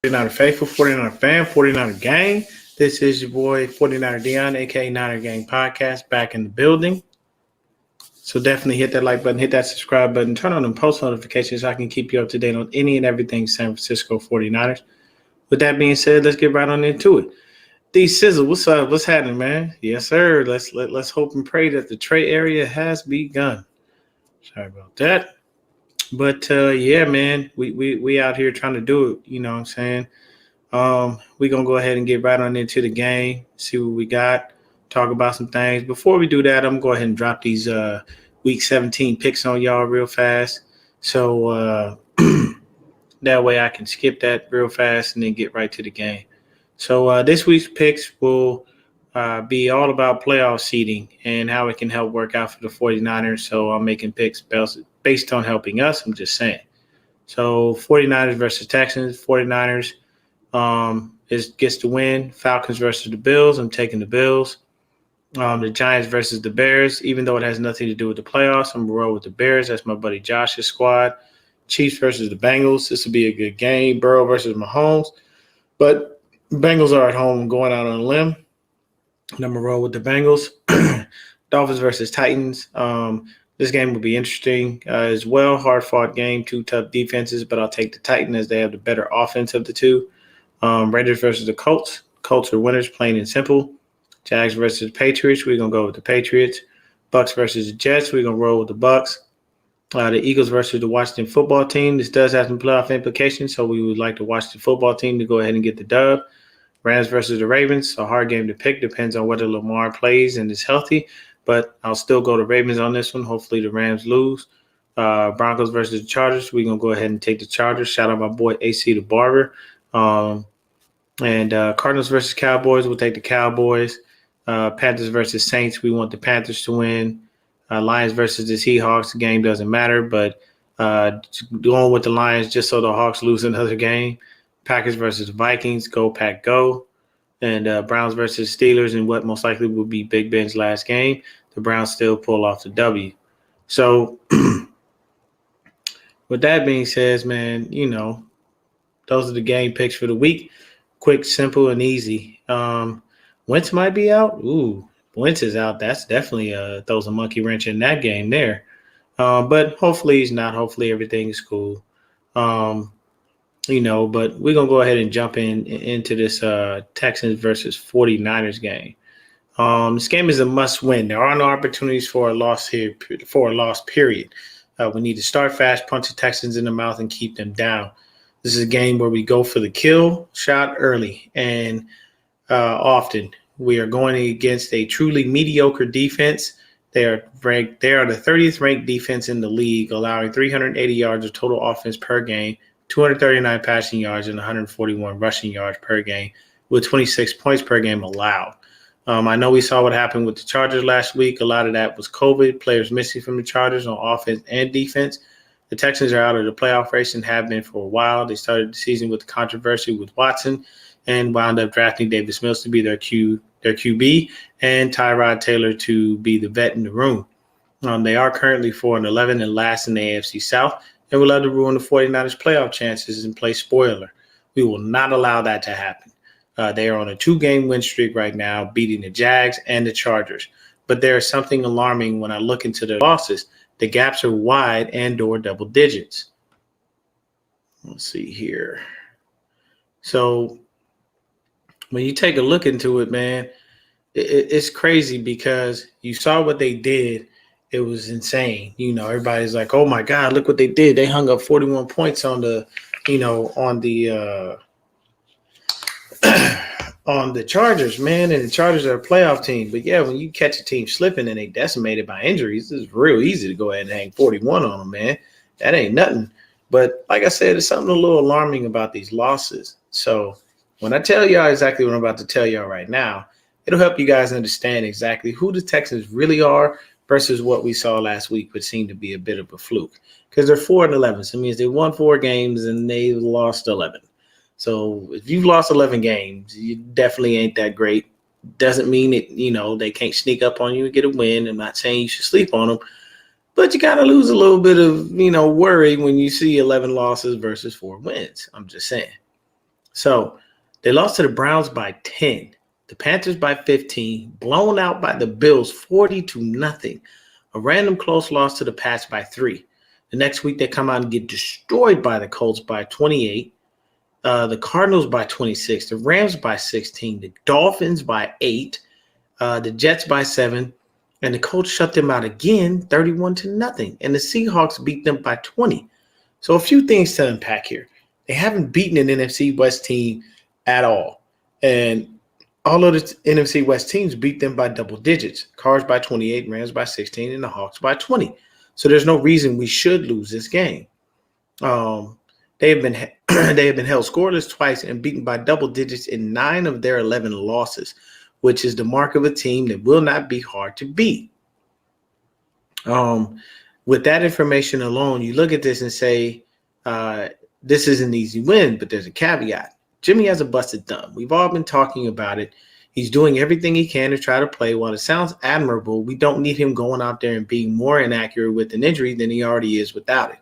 49er Faithful, 49er Fan, 49er Gang. This is your boy, 49er Deon, a.k.a. Niner Gang Podcast, back in the building. So definitely hit that like button, hit that subscribe button, turn on them post notifications so I can keep you up to date on any and everything San Francisco 49ers. With that being said, let's get right on into it. D Sizzle, what's up? What's happening, man? Yes, sir. Let's hope and pray that the Trey area has begun. Sorry about that. But yeah, man, we out here trying to do it. You know what I'm saying? We're gonna go ahead and get right on into the game, see what we got, talk about some things. Before we do that, I'm gonna go ahead and drop these week 17 picks on y'all real fast. So that way I can skip that real fast and then get right to the game. So this week's picks will be all about playoff seeding and how it can help work out for the 49ers. So I'm making picks based on helping us. I'm just saying. So 49ers versus Texans. 49ers gets the win. Falcons versus the Bills. I'm taking the Bills. The Giants versus the Bears. Even though it has nothing to do with the playoffs, I'm going to roll with the Bears. That's my buddy Josh's squad. Chiefs versus the Bengals. This will be a good game. Burrow versus Mahomes. But Bengals are at home going out on a limb. I'm going to roll with the Bengals. Dolphins versus Titans. This game will be interesting as well. Hard-fought game, two tough defenses, but I'll take the Titans as they have the better offense of the two. Raiders versus the Colts. Colts are winners, plain and simple. Jags versus the Patriots. We're going to go with the Patriots. Bucks versus the Jets. We're going to roll with the Bucks. The Eagles versus the Washington football team. This does have some playoff implications, so we would like the Washington football team to go ahead and get the dub. Rams versus the Ravens. A hard game to pick. Depends on whether Lamar plays and is healthy. But I'll still go to Ravens on this one. Hopefully the Rams lose. Broncos versus the Chargers. We're going to go ahead and take the Chargers. Shout out my boy AC the Barber. And Cardinals versus Cowboys. We'll take the Cowboys. Panthers versus Saints. We want the Panthers to win. Lions versus the Seahawks. The game doesn't matter. But going with the Lions just so the Hawks lose another game. Packers versus Vikings. Go Pack Go. And Browns versus Steelers in what most likely will be Big Ben's last game. The Browns still pull off the W. So with that being said, man, you know, those are the game picks for the week. Quick, simple, and easy. Wentz might be out. Ooh, Wentz is out. That's definitely throws a monkey wrench in that game there. But hopefully he's not. Hopefully everything is cool. You know, but we're going to go ahead and jump into this Texans versus 49ers game. This game is a must-win. There are no opportunities for a loss here, period. We need to start fast, punch the Texans in the mouth, and keep them down. This is a game where we go for the kill shot early and often. We are going against a truly mediocre defense. They are the 30th ranked defense in the league, allowing 380 yards of total offense per game, 239 passing yards, and 141 rushing yards per game, with 26 points per game allowed. I know we saw what happened with the Chargers last week. A lot of that was COVID, players missing from the Chargers on offense and defense. The Texans are out of the playoff race and have been for a while. They started the season with the controversy with Watson and wound up drafting Davis Mills to be their QB and Tyrod Taylor to be the vet in the room. They are currently 4-11 and last in the AFC South. And we'll love to ruin the 49ers playoff chances and play spoiler. We will not allow that to happen. They are on a 2-game win streak right now, beating the Jags and the Chargers. But there is something alarming when I look into their losses. The gaps are wide and/or double digits. Let's see here. So when you take a look into it, man, it's crazy because you saw what they did. It was insane. You know, everybody's like, oh, my God, look what they did. They hung up 41 points on the on the Chargers, man. And the Chargers are a playoff team. But, yeah, when you catch a team slipping and they decimated by injuries, it's real easy to go ahead and hang 41 on them, man. That ain't nothing. But like I said, there's something a little alarming about these losses. So when I tell y'all exactly what I'm about to tell y'all right now, it'll help you guys understand exactly who the Texans really are versus what we saw last week, which seemed to be a bit of a fluke. Because they're 4-11, so it means they won 4 games and they lost 11. So if you've lost 11 games, you definitely ain't that great. Doesn't mean it, you know, they can't sneak up on you and get a win. I'm not saying you should sleep on them, but you got to lose a little bit of, you know, worry when you see 11 losses versus 4 wins. I'm just saying. So they lost to the Browns by 10, the Panthers by 15, blown out by the Bills 40-0, a random close loss to the Pats by 3. The next week they come out and get destroyed by the Colts by 28, the Cardinals by 26, the Rams by 16, the Dolphins by 8, the Jets by 7, and the Colts shut them out again 31-0, and the Seahawks beat them by 20. So a few things to unpack here. They haven't beaten an NFC West team at all. And all of the NFC West teams beat them by double digits. Cards by 28, Rams by 16, and the Hawks by 20. So there's no reason we should lose this game. They have been held scoreless twice and beaten by double digits in 9 of their 11 losses, which is the mark of a team that will not be hard to beat. With that information alone, you look at this and say, this is an easy win, but there's a caveat. Jimmy has a busted thumb. We've all been talking about it. He's doing everything he can to try to play. While it sounds admirable, we don't need him going out there and being more inaccurate with an injury than he already is without it.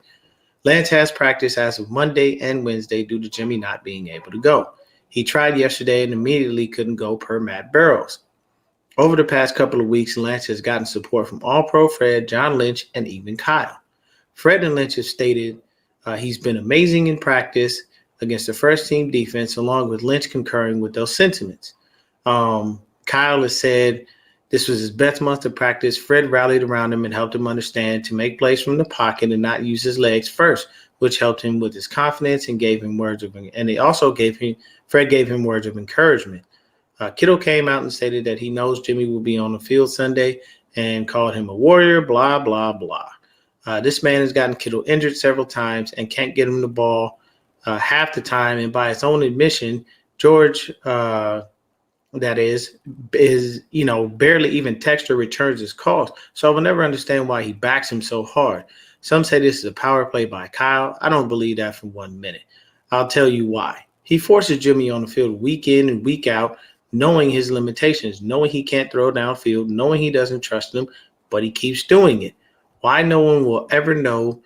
Lance has practiced as of Monday and Wednesday due to Jimmy not being able to go. He tried yesterday and immediately couldn't go per Matt Barrows. Over the past couple of weeks, Lance has gotten support from All-Pro Fred, John Lynch, and even Kyle. Fred and Lynch have stated he's been amazing in practice against the first-team defense, along with Lynch concurring with those sentiments. Kyle has said this was his best month of practice. Fred rallied around him and helped him understand to make plays from the pocket and not use his legs first, which helped him with his confidence and gave him words of, and it also Fred gave him words of encouragement. Kittle came out and stated that he knows Jimmy will be on the field Sunday and called him a warrior, blah, blah, blah. This man has gotten Kittle injured several times and can't get him the ball half the time. And by his own admission, George, that is barely even texts or returns his calls. So I will never understand why he backs him so hard. Some say this is a power play by Kyle. I don't believe that for 1 minute. I'll tell you why. He forces Jimmy on the field week in and week out, knowing his limitations, knowing he can't throw downfield, knowing he doesn't trust him, but he keeps doing it. Why no one will ever know.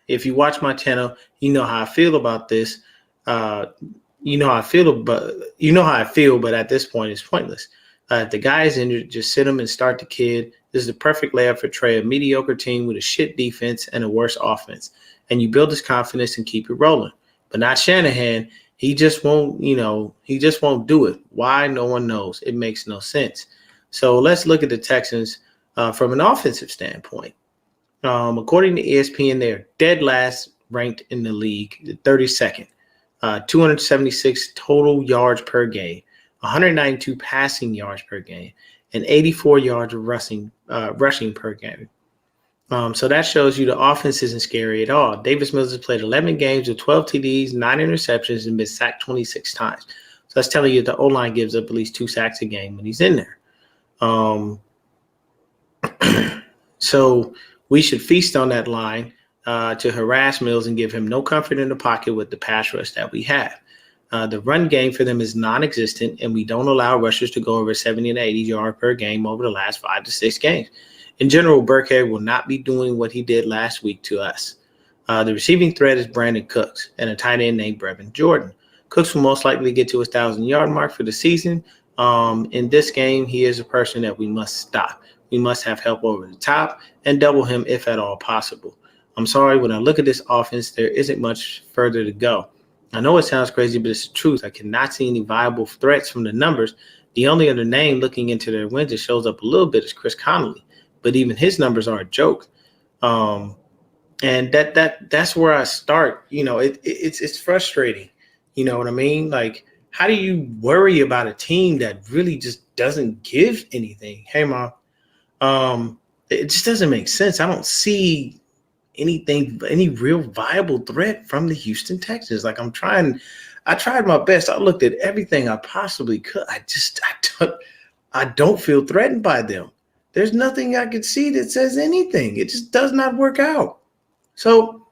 If you watch my channel, you know how I feel about this. You know how I feel, but at this point, it's pointless. If the guy is injured, just sit him and start the kid. This is the perfect layup for Trey, a mediocre team with a shit defense and a worse offense. And you build his confidence and keep it rolling. But not Shanahan. He just won't do it. Why? No one knows. It makes no sense. So let's look at the Texans from an offensive standpoint. According to ESPN, they're dead last ranked in the league, 32nd. 276 total yards per game, 192 passing yards per game, and 84 yards of rushing per game. So that shows you the offense isn't scary at all. Davis Mills has played 11 games with 12 TDs, 9 interceptions, and been sacked 26 times. So that's telling you the O-line gives up at least 2 sacks a game when he's in there. So we should feast on that line to harass Mills and give him no comfort in the pocket with the pass rush that we have. The run game for them is non-existent, and we don't allow rushers to go over 70 and 80 yards per game over the last 5 to 6 games. In general, Burkhead will not be doing what he did last week to us. The receiving threat is Brandon Cooks and a tight end named Brevin Jordan. Cooks will most likely get to his 1,000-yard mark for the season. In this game, he is a person that we must stop. We must have help over the top and double him if at all possible. I'm sorry, when I look at this offense, there isn't much further to go. I know it sounds crazy, but it's the truth. I cannot see any viable threats from the numbers. The only other name looking into their wins that shows up a little bit is Chris Connolly, but even his numbers are a joke. And that's where I start. It's frustrating. You know what I mean? Like, how do you worry about a team that really just doesn't give anything? Hey, Mom, it just doesn't make sense. I don't see any real viable threat from the Houston Texans. Like, I tried my best. I looked at everything I possibly could. I don't feel threatened by them. There's nothing I could see that says anything. It just does not work out. So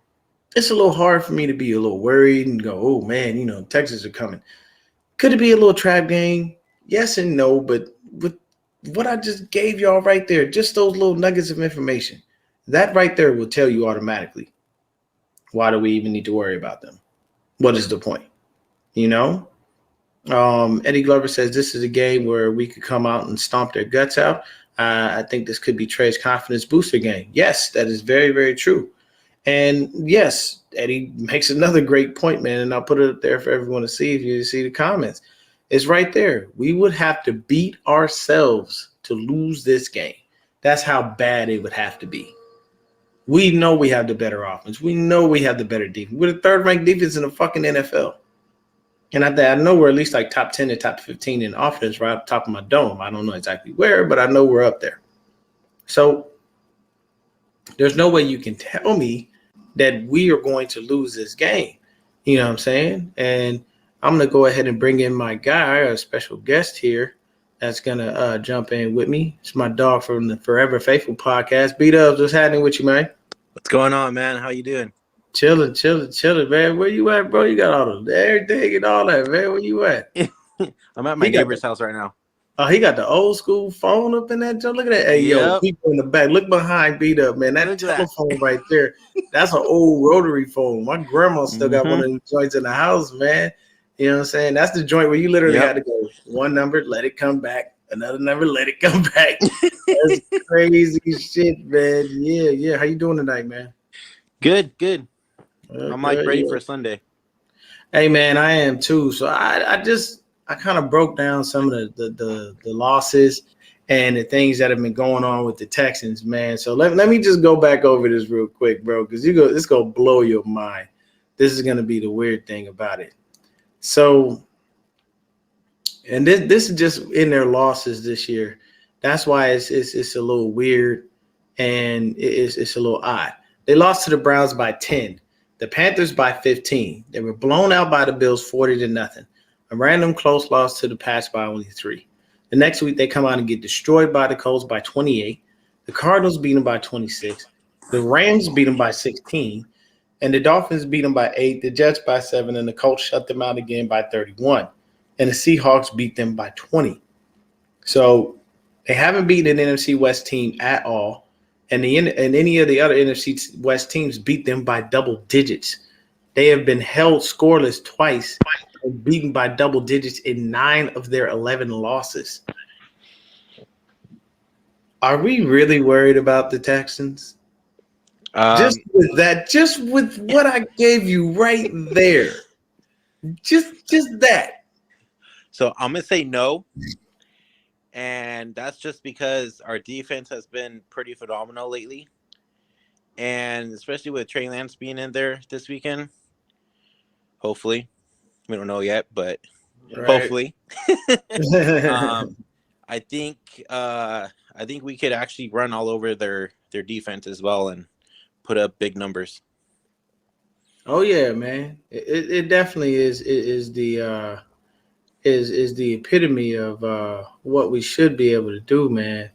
it's a little hard for me to be a little worried and go, oh man, Texans are coming. Could it be a little trap game? Yes and no, but with what I just gave y'all right there, just those little nuggets of information, that right there will tell you automatically, why do we even need to worry about them? What is the point? You know, Eddie Glover says this is a game where we could come out and stomp their guts out. I think this could be Trey's confidence booster game. Yes, that is very, very true. And yes, Eddie makes another great point, man. And I'll put it up there for everyone to see if you see the comments. It's right there. We would have to beat ourselves to lose this game. That's how bad it would have to be. We know we have the better offense. We know we have the better defense. We're the third-ranked defense in the fucking NFL. And I know we're at least like top 10 to top 15 in offense right up top of my dome. I don't know exactly where, but I know we're up there. So there's no way you can tell me that we are going to lose this game. You know what I'm saying? And I'm going to go ahead and bring in my guy, a special guest here that's going to jump in with me. It's my dog from the Forever Faithful podcast. B-Dubs, what's happening with you, man? What's going on, man? How you doing? Chilling, man. Where you at, bro? You got all of everything and all that, man. Where you at? I'm at my neighbor's house right now. Oh, he got the old school phone up in that joint. Look at that. Hey, yo, people in the back. Look behind B-Dub, man. That telephone right there, that's an old rotary phone. My grandma still got one of them joints in the house, man. You know what I'm saying? That's the joint where you literally had to go one number, let it come back. Another number, let it come back. That's crazy shit, man. Yeah. How you doing tonight, man? Good. I'm like ready for Sunday. Hey, man, I am too. So I kind of broke down some of the losses and the things that have been going on with the Texans, man. So let me just go back over this real quick, bro, because it's gonna blow your mind. This is gonna be the weird thing about it. So, and this is just in their losses this year. That's why it's a little weird and it's a little odd. They lost to the Browns by 10, the Panthers by 15. They were blown out by the Bills 40-0. A random close loss to the Pats by only 3. The next week, they come out and get destroyed by the Colts by 28. The Cardinals beat them by 26. The Rams beat them by 16. And the Dolphins beat them by 8. The Jets by 7. And the Colts shut them out again by 31. And the Seahawks beat them by 20. So they haven't beaten an NFC West team at all. And any of the other NFC West teams beat them by double digits. They have been held scoreless twice and beaten by double digits in 9 of their 11 losses. Are we really worried about the Texans? Just with what I gave you right there. Just that. So I'm going to say no. And that's just because our defense has been pretty phenomenal lately. And especially with Trey Lance being in there this weekend. Hopefully. We don't know yet, but hopefully. I think we could actually run all over their defense as well and put up big numbers. Oh yeah, man. It definitely is the epitome of what we should be able to do, man.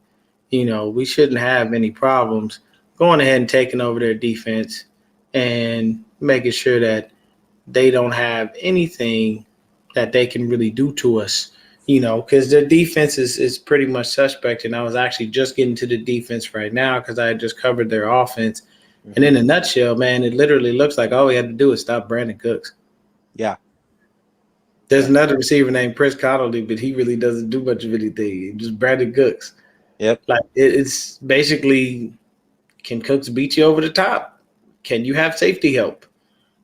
You know, we shouldn't have any problems going ahead and taking over their defense and making sure that they don't have anything that they can really do to us, you know, because their defense is pretty much suspect. And I was actually just getting to the defense right now because I had just covered their offense. Mm-hmm. And in a nutshell, man, it literally looks like all we had to do is stop Brandon Cooks. Yeah. There's another receiver named Chris Connolly, but he really doesn't do much of anything. Just Brandon Cooks. Yep. Like it's basically, can Cooks beat you over the top? Can you have safety help?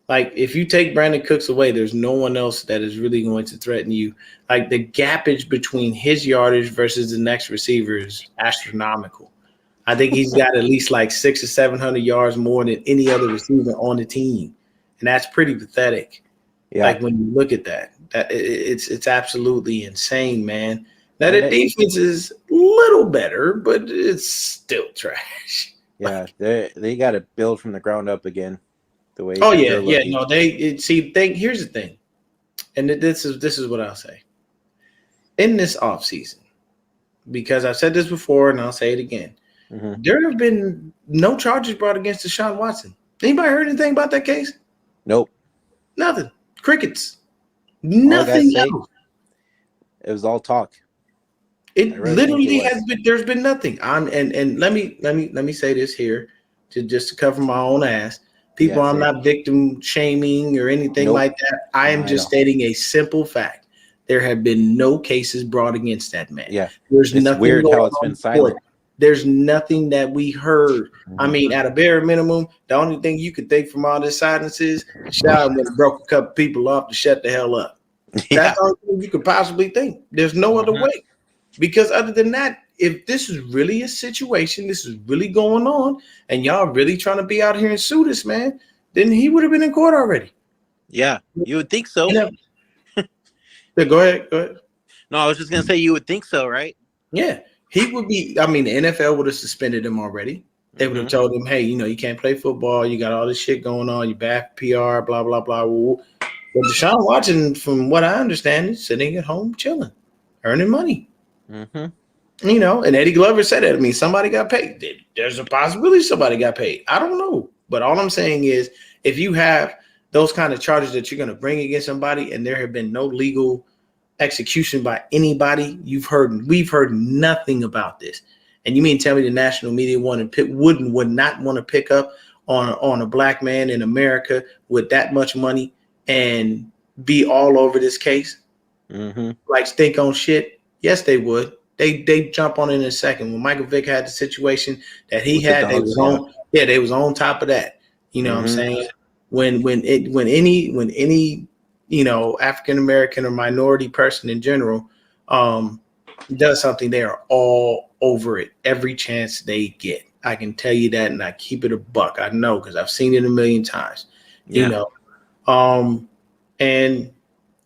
Like, if you take Brandon Cooks away, there's no one else that is really going to threaten you. Like, the gapage between his yardage versus the next receiver is astronomical. I think he's got at least like 600 or 700 yards more than any other receiver on the team. And that's pretty pathetic. Yeah. Like, when you look at that it's absolutely insane, man. Now, the defense is a little better, but it's still trash. Yeah, they got to build from the ground up again. The way here's the thing, and this is what I'll say. In this offseason, because I've said this before and I'll say it again, there have been no charges brought against Deshaun Watson. Anybody heard anything about that case? Nope. Nothing. Crickets. Nothing else. It was all talk. It literally has been. There's been nothing. And let me say this here just to cover my own ass. People, Yeah, I'm same. not victim shaming or anything Nope. like that. I am Not at just all. stating a simple fact. There have been no cases brought against that man. Yeah. There's It's nothing weird going how it's on been in court. silent. There's nothing that we heard. I Mhm. mean, at a bare minimum, the only thing you could think from all this silence is Deshaun would have broke a couple people off to shut the hell up. That's Yeah. the only thing you could possibly think. There's no other Mhm. way. Because other than that, if this is really a situation, this is really going on, and y'all really trying to be out here and sue this man, then he would have been in court already. Yeah. You would think so. Yeah, go ahead. Go ahead. No, I was just gonna say you would think so, right? Yeah, he would be. I mean, the NFL would have suspended him already. They would have Mm-hmm. told him, hey, you can't play football. You got all this shit going on. You bad PR, blah, blah, blah. But Deshaun Watson, from what I understand, is sitting at home chilling, earning money. Mm-hmm. And Eddie Glover said that to me. Somebody got paid. There's a possibility somebody got paid. I don't know. But all I'm saying is if you have those kind of charges that you're going to bring against somebody and there have been no legal execution by anybody, we've heard nothing about this. And you mean tell me the national media would not want to pick up on a black man in America with that much money and be all over this case? Mm-hmm. Like stink on shit? Yes, they would. They jump on it in a second. When Michael Vick had the situation that he With the had, dogs, yeah. they was on top of that. You know what I'm Mm-hmm. saying? When any African American or minority person in general does something, they are all over it every chance they get. I can tell you that, and I keep it a buck. I know because I've seen it a million times. Yeah. And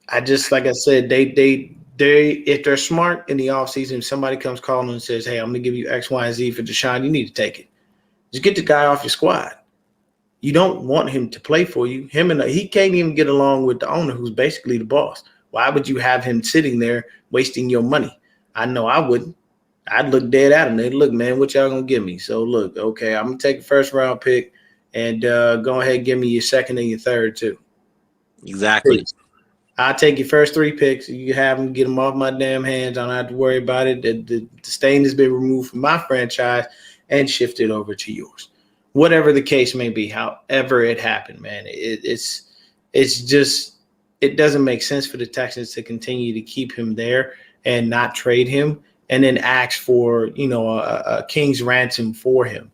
I just, like I said, they if they're smart in the offseason, if somebody comes calling and says, hey, I'm gonna give you X, Y, and Z for Deshaun, you need to take it. Just get the guy off your squad. You don't want him to play for you. He can't even get along with the owner, who's basically the boss. Why would you have him sitting there wasting your money? I know I wouldn't. I'd look dead at him. They'd look, man, what y'all gonna give me? So look, okay, I'm gonna take a first round pick and go ahead and give me your second and your third too. Exactly. Please. I'll take your first 3 picks. You have them, get them off my damn hands. I don't have to worry about it. The stain has been removed from my franchise and shifted over to yours. Whatever the case may be, however it happened, man, it's just, it doesn't make sense for the Texans to continue to keep him there and not trade him and then ask for, a king's ransom for him.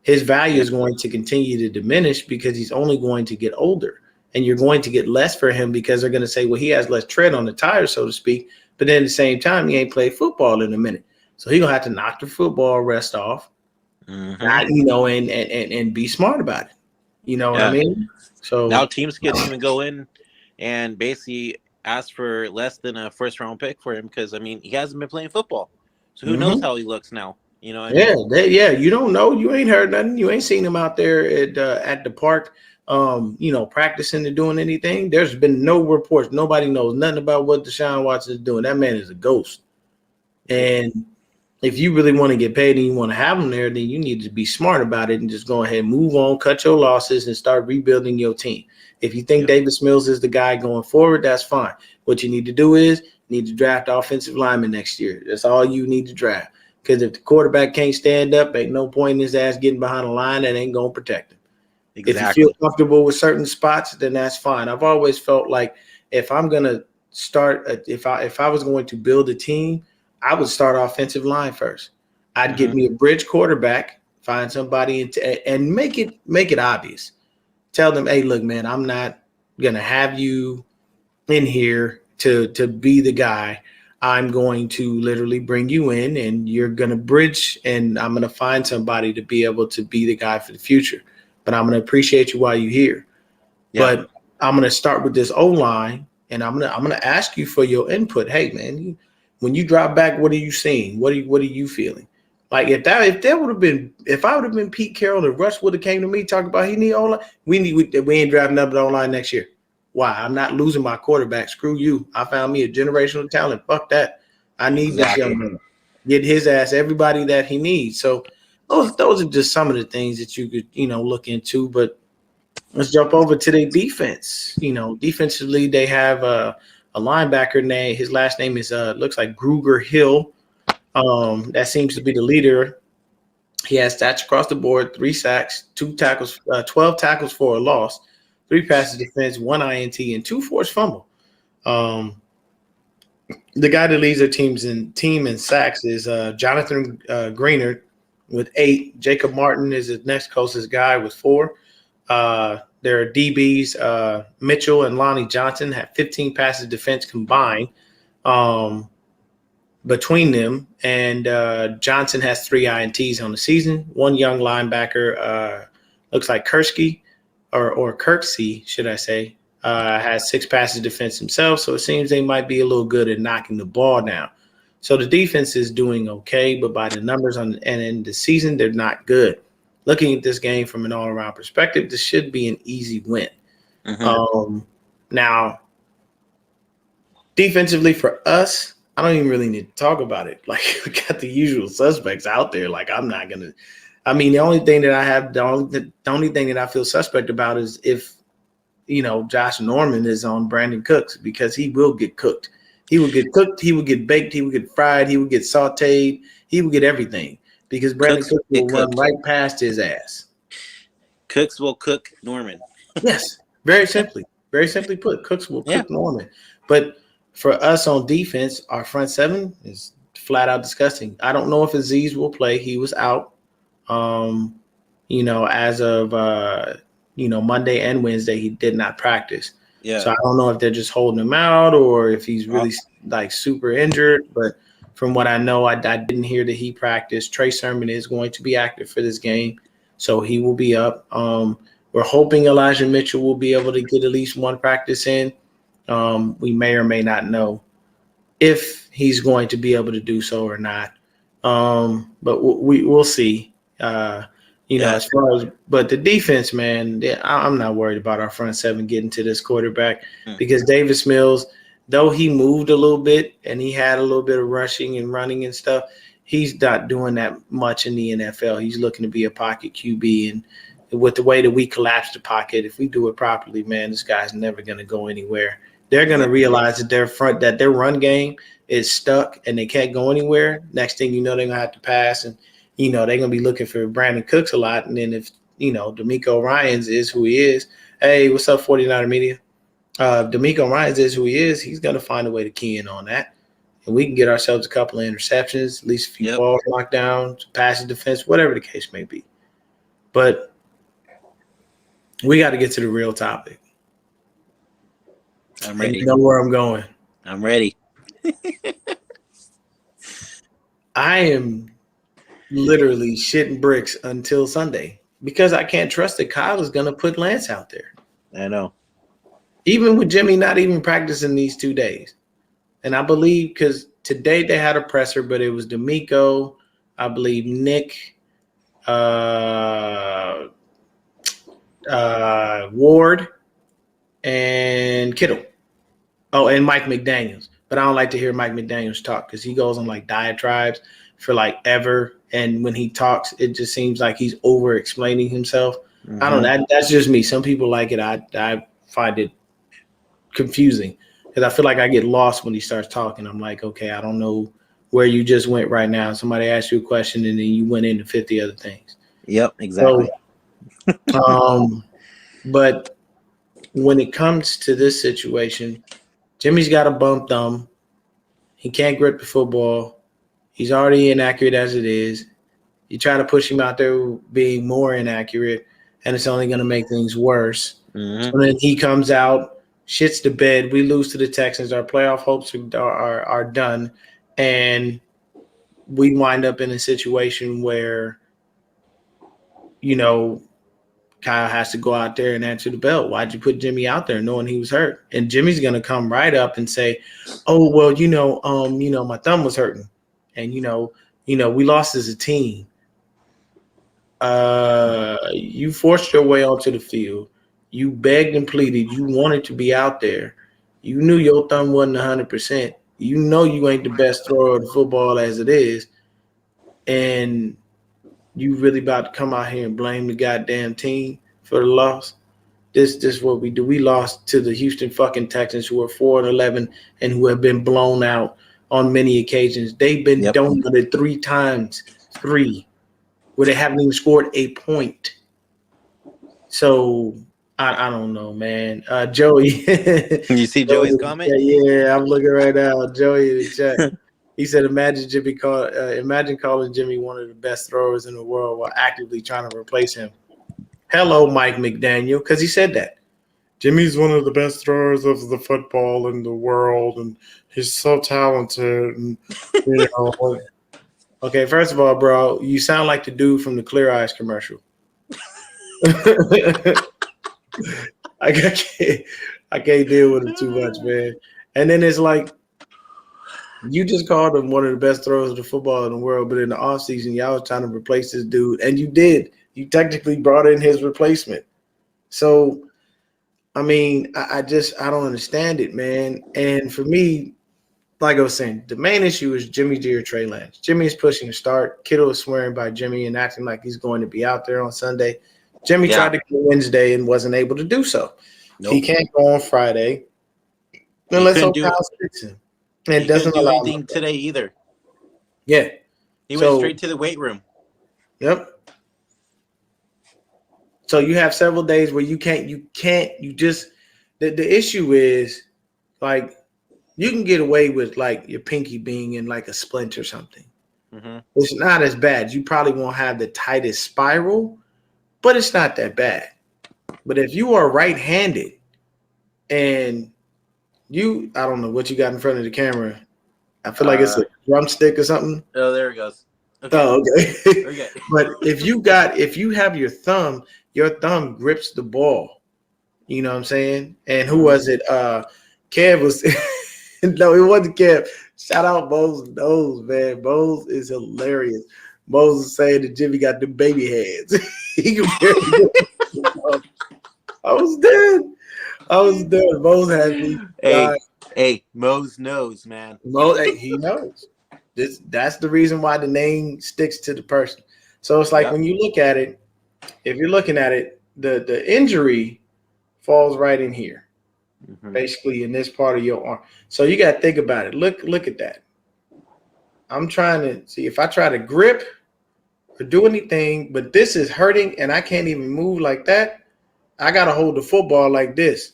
His value is going to continue to diminish because he's only going to get older. And you're going to get less for him because they're going to say, well, he has less tread on the tire, so to speak. But then at the same time, he ain't played football in a minute. So he's going to have to knock the football rest off, and be smart about it. You know what I mean? So now teams can even go in and basically ask for less than a first round pick for him because, he hasn't been playing football. So who knows how he looks now? You know what I mean? You don't know. You ain't heard nothing. You ain't seen him out there at the park, practicing and doing anything. There's been no reports. Nobody knows nothing about what Deshaun Watson is doing. That man is a ghost. And if you really want to get paid and you want to have him there, then you need to be smart about it and just go ahead and move on, cut your losses, and start rebuilding your team. If you think Davis Mills is the guy going forward, that's fine. What you need to do is you need to draft offensive lineman next year. That's all you need to draft. Because if the quarterback can't stand up, ain't no point in his ass getting behind a line that ain't going to protect him. Exactly. If you feel comfortable with certain spots, then that's fine. I've always felt like if I'm going to start, if I was going to build a team, I would start offensive line first. I'd get me a bridge quarterback, find somebody and make it obvious. Tell them, hey, look, man, I'm not going to have you in here to be the guy. I'm going to literally bring you in and you're going to bridge and I'm going to find somebody to be able to be the guy for the future. But I'm going to appreciate you while you're here. Yeah. But I'm going to start with this O-line and I'm going to ask you for your input. Hey, man, when you drop back, what are you seeing? What are you feeling? Like if I would have been Pete Carroll and Russ would have came to me talking about he need O-line, we ain't drafting up the O-line next year. Why? I'm not losing my quarterback. Screw you. I found me a generational talent. Fuck that. I need this young man. Get his ass everybody that he needs. So those are just some of the things that you could, look into. But let's jump over to their defense. Defensively, they have a linebacker name. His last name is looks like Gruger Hill. That seems to be the leader. He has stats across the board: 3 sacks, 2 tackles, 12 tackles for a loss, 3 passes defense, 1 INT, and 2 forced fumble. The guy that leads their team in sacks is Jonathan Greener with 8. Jacob Martin is his next closest guy with 4. Their DBs, Mitchell and Lonnie Johnson, have 15 passes defense combined between them. And Johnson has 3 INTs on the season. One young linebacker, looks like Kirksey, or Kirksey, should I say, has 6 passes defense himself. So it seems they might be a little good at knocking the ball down. So the defense is doing okay, but by the numbers and in the season, they're not good. Looking at this game from an all-around perspective, this should be an easy win. Now, defensively for us, I don't even really need to talk about it. Like, we got the usual suspects out there. Like, I'm not going to – I mean, the only thing that I feel suspect about is if, Josh Norman is on Brandon Cooks, because he will get cooked. He will get cooked. He will get baked. He will get fried. He will get sauteed. He will get everything. Because Brandon Cooks will run right past his ass. Cooks will cook Norman. Yes, very simply put, Cooks will cook Norman. But for us on defense, our front 7 is flat out disgusting. I don't know if Aziz will play. He was out, as of, Monday and Wednesday, he did not practice. Yeah. So I don't know if they're just holding him out or if he's really super injured. But from what I know, I didn't hear that he practiced. Trey Sermon is going to be active for this game, so he will be up. We're hoping Elijah Mitchell will be able to get at least one practice in. We may or may not know if he's going to be able to do so or not. But we'll see. As far as, but the defense, man, I'm not worried about our front 7 getting to this quarterback because Davis Mills, though he moved a little bit and he had a little bit of rushing and running and stuff, he's not doing that much in the NFL. He's looking to be a pocket QB, and with the way that we collapse the pocket, if we do it properly, man, this guy's never going to go anywhere. They're going to realize that their run game is stuck and they can't go anywhere. Next thing you know, they're going to have to pass, and they're going to be looking for Brandon Cooks a lot. And then if DeMeco Ryans is who he is, hey, what's up, 49er Media? DeMeco Ryans is who he is. He's going to find a way to key in on that, and we can get ourselves a couple of interceptions, at least a few balls locked down, passing defense, whatever the case may be. But we got to get to the real topic. I'm ready. You know where I'm going. I'm ready. I am literally shitting bricks until Sunday because I can't trust that Kyle is going to put Lance out there. I know. Even with Jimmy not even practicing these 2 days. And I believe because today they had a presser, but it was DeMeco, I believe Nick, Ward, and Kittle. Oh, and Mike McDaniels. But I don't like to hear Mike McDaniels talk because he goes on like diatribes for like ever. And when he talks, it just seems like he's over explaining himself. I don't know. That's just me. Some people like it. I find it confusing because I feel like I get lost when he starts talking. I'm like, okay, I don't know where you just went right now. Somebody asked you a question and then you went into 50 other things. Yep, exactly. So, but when it comes to this situation, Jimmy's got a bum thumb. He can't grip the football. He's already inaccurate as it is. You try to push him out there being more inaccurate, and it's only going to make things worse. So then he comes out, shits the bed. We lose to the Texans. Our playoff hopes are done, and we wind up in a situation where, Kyle has to go out there and answer the bell. Why'd you put Jimmy out there knowing he was hurt? And Jimmy's going to come right up and say, oh, well, my thumb was hurting. And, we lost as a team. You forced your way onto the field. You begged and pleaded. You wanted to be out there. You knew your thumb wasn't 100%. You know you ain't the best thrower of the football as it is. And you really about to come out here and blame the goddamn team for the loss? This is what we do. We lost to the Houston fucking Texans, who are 4-11 and who have been blown out on many occasions. They've been donated 3 times. 3. where they haven't even scored a point. So I don't know, man. Joey. You see Joey's comment? Yeah, I'm looking right now. Joey in the chat. He said, imagine calling Jimmy one of the best throwers in the world while actively trying to replace him. Hello, Mike McDaniel, because he said that. Jimmy's one of the best throwers of the football in the world, and he's so talented. And, you know, okay, first of all, bro, you sound like the dude from the Clear Eyes commercial. I can't deal with it too much, man. And then it's like, you just called him one of the best throwers of the football in the world, but in the offseason, y'all was trying to replace this dude, and you did. You technically brought in his replacement. So, I mean, I don't understand it, man. And for me, like I was saying, the main issue is Jimmy G or Trey Lance. Jimmy is pushing to start. Kittle is swearing by Jimmy and acting like he's going to be out there on Sunday. Jimmy tried to go Wednesday and wasn't able to do so. Nope. He can't go on Friday unless Ohio sticks him. And he doesn't do anything today either. Yeah. He went straight to the weight room. Yep. So you have several days where you just the issue is like you can get away with like your pinky being in like a splint or something. Mm-hmm. It's not as bad. You probably won't have the tightest spiral, but it's not that bad. But if you are right-handed and I don't know what you got in front of the camera. I feel like it's a drumstick or something. Oh, there it goes. Okay. Oh, okay. Okay. But if you have your thumb grips the ball. You know what I'm saying? And who was it? Kev was no, it wasn't Kev. Shout out Bose Nose, man. Bose is hilarious. Bose is saying that Jimmy got the baby hands. He can barely I was dead. Mose had me. Hey, Mose knows, man. He knows. That's the reason why the name sticks to the person. So it's like when you look at it, if you're looking at it, the injury falls right in here, basically in this part of your arm. So you got to think about it. Look at that. I'm trying to see if I try to grip or do anything, but this is hurting and I can't even move like that. I got to hold the football like this.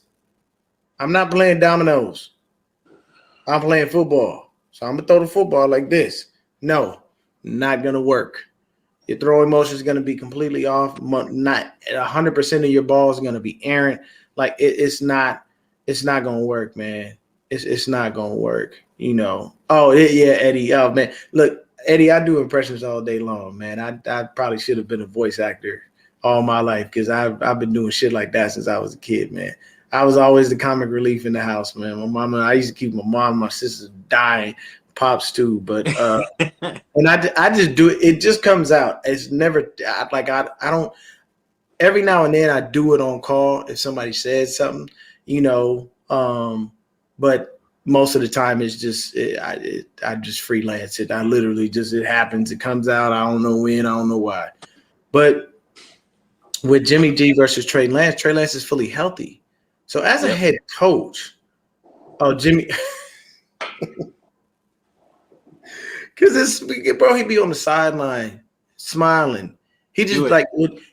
I'm not playing dominoes. I'm playing football. So I'm going to throw the football like this. No, not going to work. Your throwing motion is going to be completely off. Not 100% of your ball is going to be errant. Like it's not going to work, man. It's not going to work, you know. Oh, yeah, Eddie. Oh, man. Look, Eddie, I do impressions all day long, man. I probably should have been a voice actor all my life because I've been doing shit like that since I was a kid, man. I was always the comic relief in the house, man. I used to keep my mom and my sisters dying, pops too. But and I just do it. It just comes out. It's never I don't. Every now and then I do it on call if somebody says something, you know. But most of the time it's just I just freelance it. I literally just it happens. It comes out. I don't know when. I don't know why. But with Jimmy G versus Trey Lance is fully healthy. So as a head coach, Jimmy, because bro, he be on the sideline smiling. He just like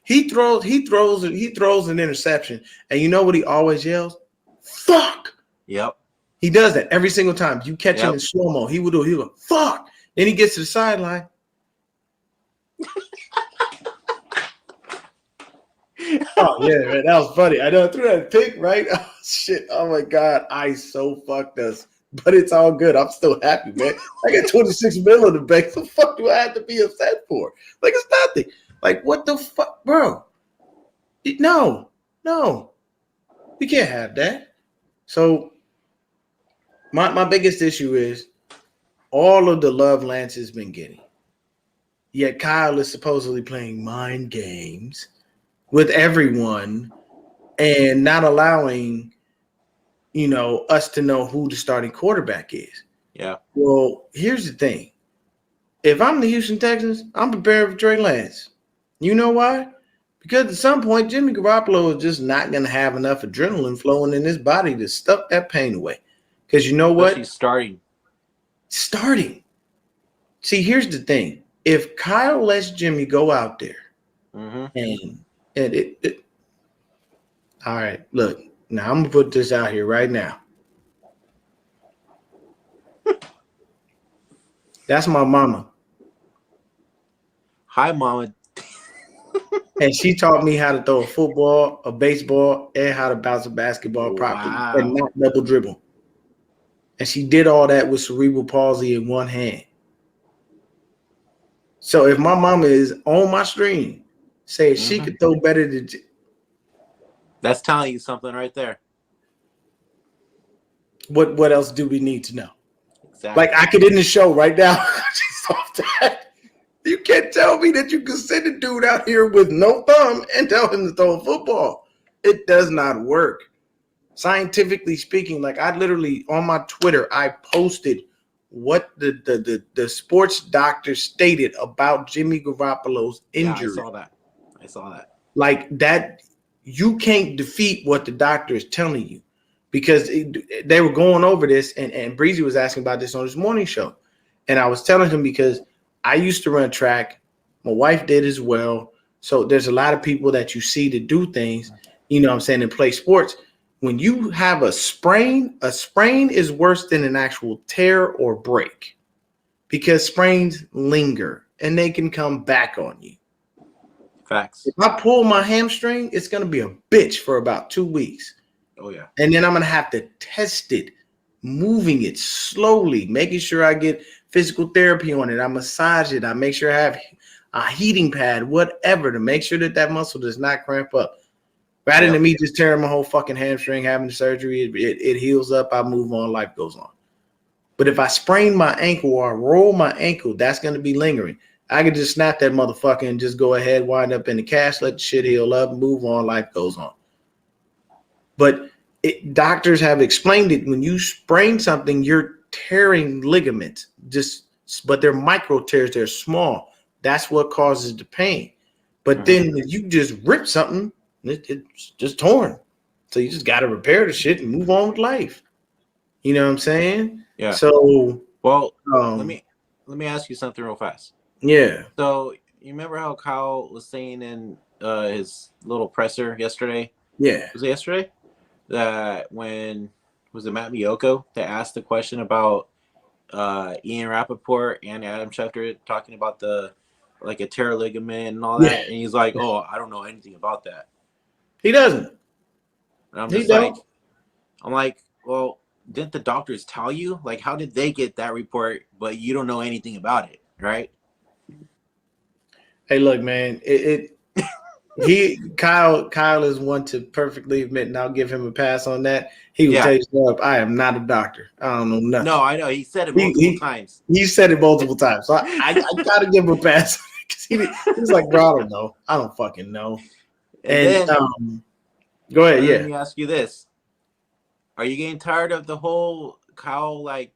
he throws an interception, and you know what he always yells? Fuck. Yep. He does that every single time. You catch him in slow-mo. He would go, fuck. Then he gets to the sideline. Oh yeah, man, that was funny. I know I threw that pick, right? Oh shit! Oh my god, I so fucked us, but it's all good. I'm still happy, man. I got 26 mil in the bank. So fuck do I have to be upset for? Like it's nothing. Like what the fuck, bro? No, we can't have that. So my biggest issue is all of the love Lance has been getting. Yet Kyle is supposedly playing mind games with everyone and not allowing, you know, us to know who the starting quarterback is. Yeah. Well, here's the thing. If I'm the Houston Texans, I'm prepared for Trey Lance. You know why? Because at some point, Jimmy Garoppolo is just not going to have enough adrenaline flowing in his body to stuff that pain away. Because you know what? He's starting. See, here's the thing. if Kyle lets Jimmy go out there Mm-hmm. and it all right, look, now I'm gonna put this out here right now. That's my mama. Hi, Mama. And she taught me how to throw a football, a baseball, and how to bounce a basketball properly and Wow. not double dribble. And she did all that with cerebral palsy in one hand. So if my mama is on my stream, say if she could throw better than That's telling you something right there. what else do we need to know? Exactly. Like I could end the show right now. Just off that. You can't tell me that you can send a dude out here with no thumb and tell him to throw a football. It does not work. Scientifically speaking, like I literally on my Twitter, I posted what the sports doctor stated about Jimmy Garoppolo's injury. Yeah, I saw that. Like that, you can't defeat what the doctor is telling you because they were going over this, and Breezy was asking about this on his morning show. And I was telling him because I used to run track. My wife did as well. So there's a lot of people that you see to do things, you know what I'm saying, and play sports. When you have a sprain is worse than an actual tear or break because sprains linger and they can come back on you. Facts. If I pull my hamstring, it's going to be a bitch for about 2 weeks. Oh, yeah. And then I'm going to have to test it, moving it slowly, making sure I get physical therapy on it. I massage it. I make sure I have a heating pad, whatever, to make sure that muscle does not cramp up. Rather than me just tearing my whole fucking hamstring, having the surgery, it heals up. I move on. Life goes on. But if I sprain my ankle or I roll my ankle, that's going to be lingering. I could just snap that motherfucker and just go ahead, wind up in the cast, let the shit heal up, move on. Life goes on. But doctors have explained it. When you sprain something, you're tearing ligaments. But they're micro tears. They're small. That's what causes the pain. But then when you just rip something, it's just torn. So you just got to repair the shit and move on with life. You know what I'm saying? Yeah. So, well, let me ask you something real fast. Yeah. So you remember how Kyle was saying in his little presser yesterday? Yeah. Was it yesterday? That when was it Matt Miyoko that asked the question about Ian Rappaport and Adam Schefter talking about the like a tear ligament and all that, and he's like, "Oh, I don't know anything about that." He doesn't. And I'm just like, well, didn't the doctors tell you? Like, how did they get that report, but you don't know anything about it, right? Hey, look, man, Kyle is one to perfectly admit, and I'll give him a pass on that. He would tell you, I am not a doctor. I don't know nothing. No, I know. He said it multiple times. He said it multiple times. So I gotta give him a pass because he's like, bro, I don't know. I don't fucking know. And then, go ahead. Let me ask you this: are you getting tired of the whole Kyle like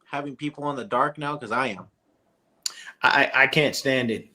having people in the dark now? Because I am. I can't stand it.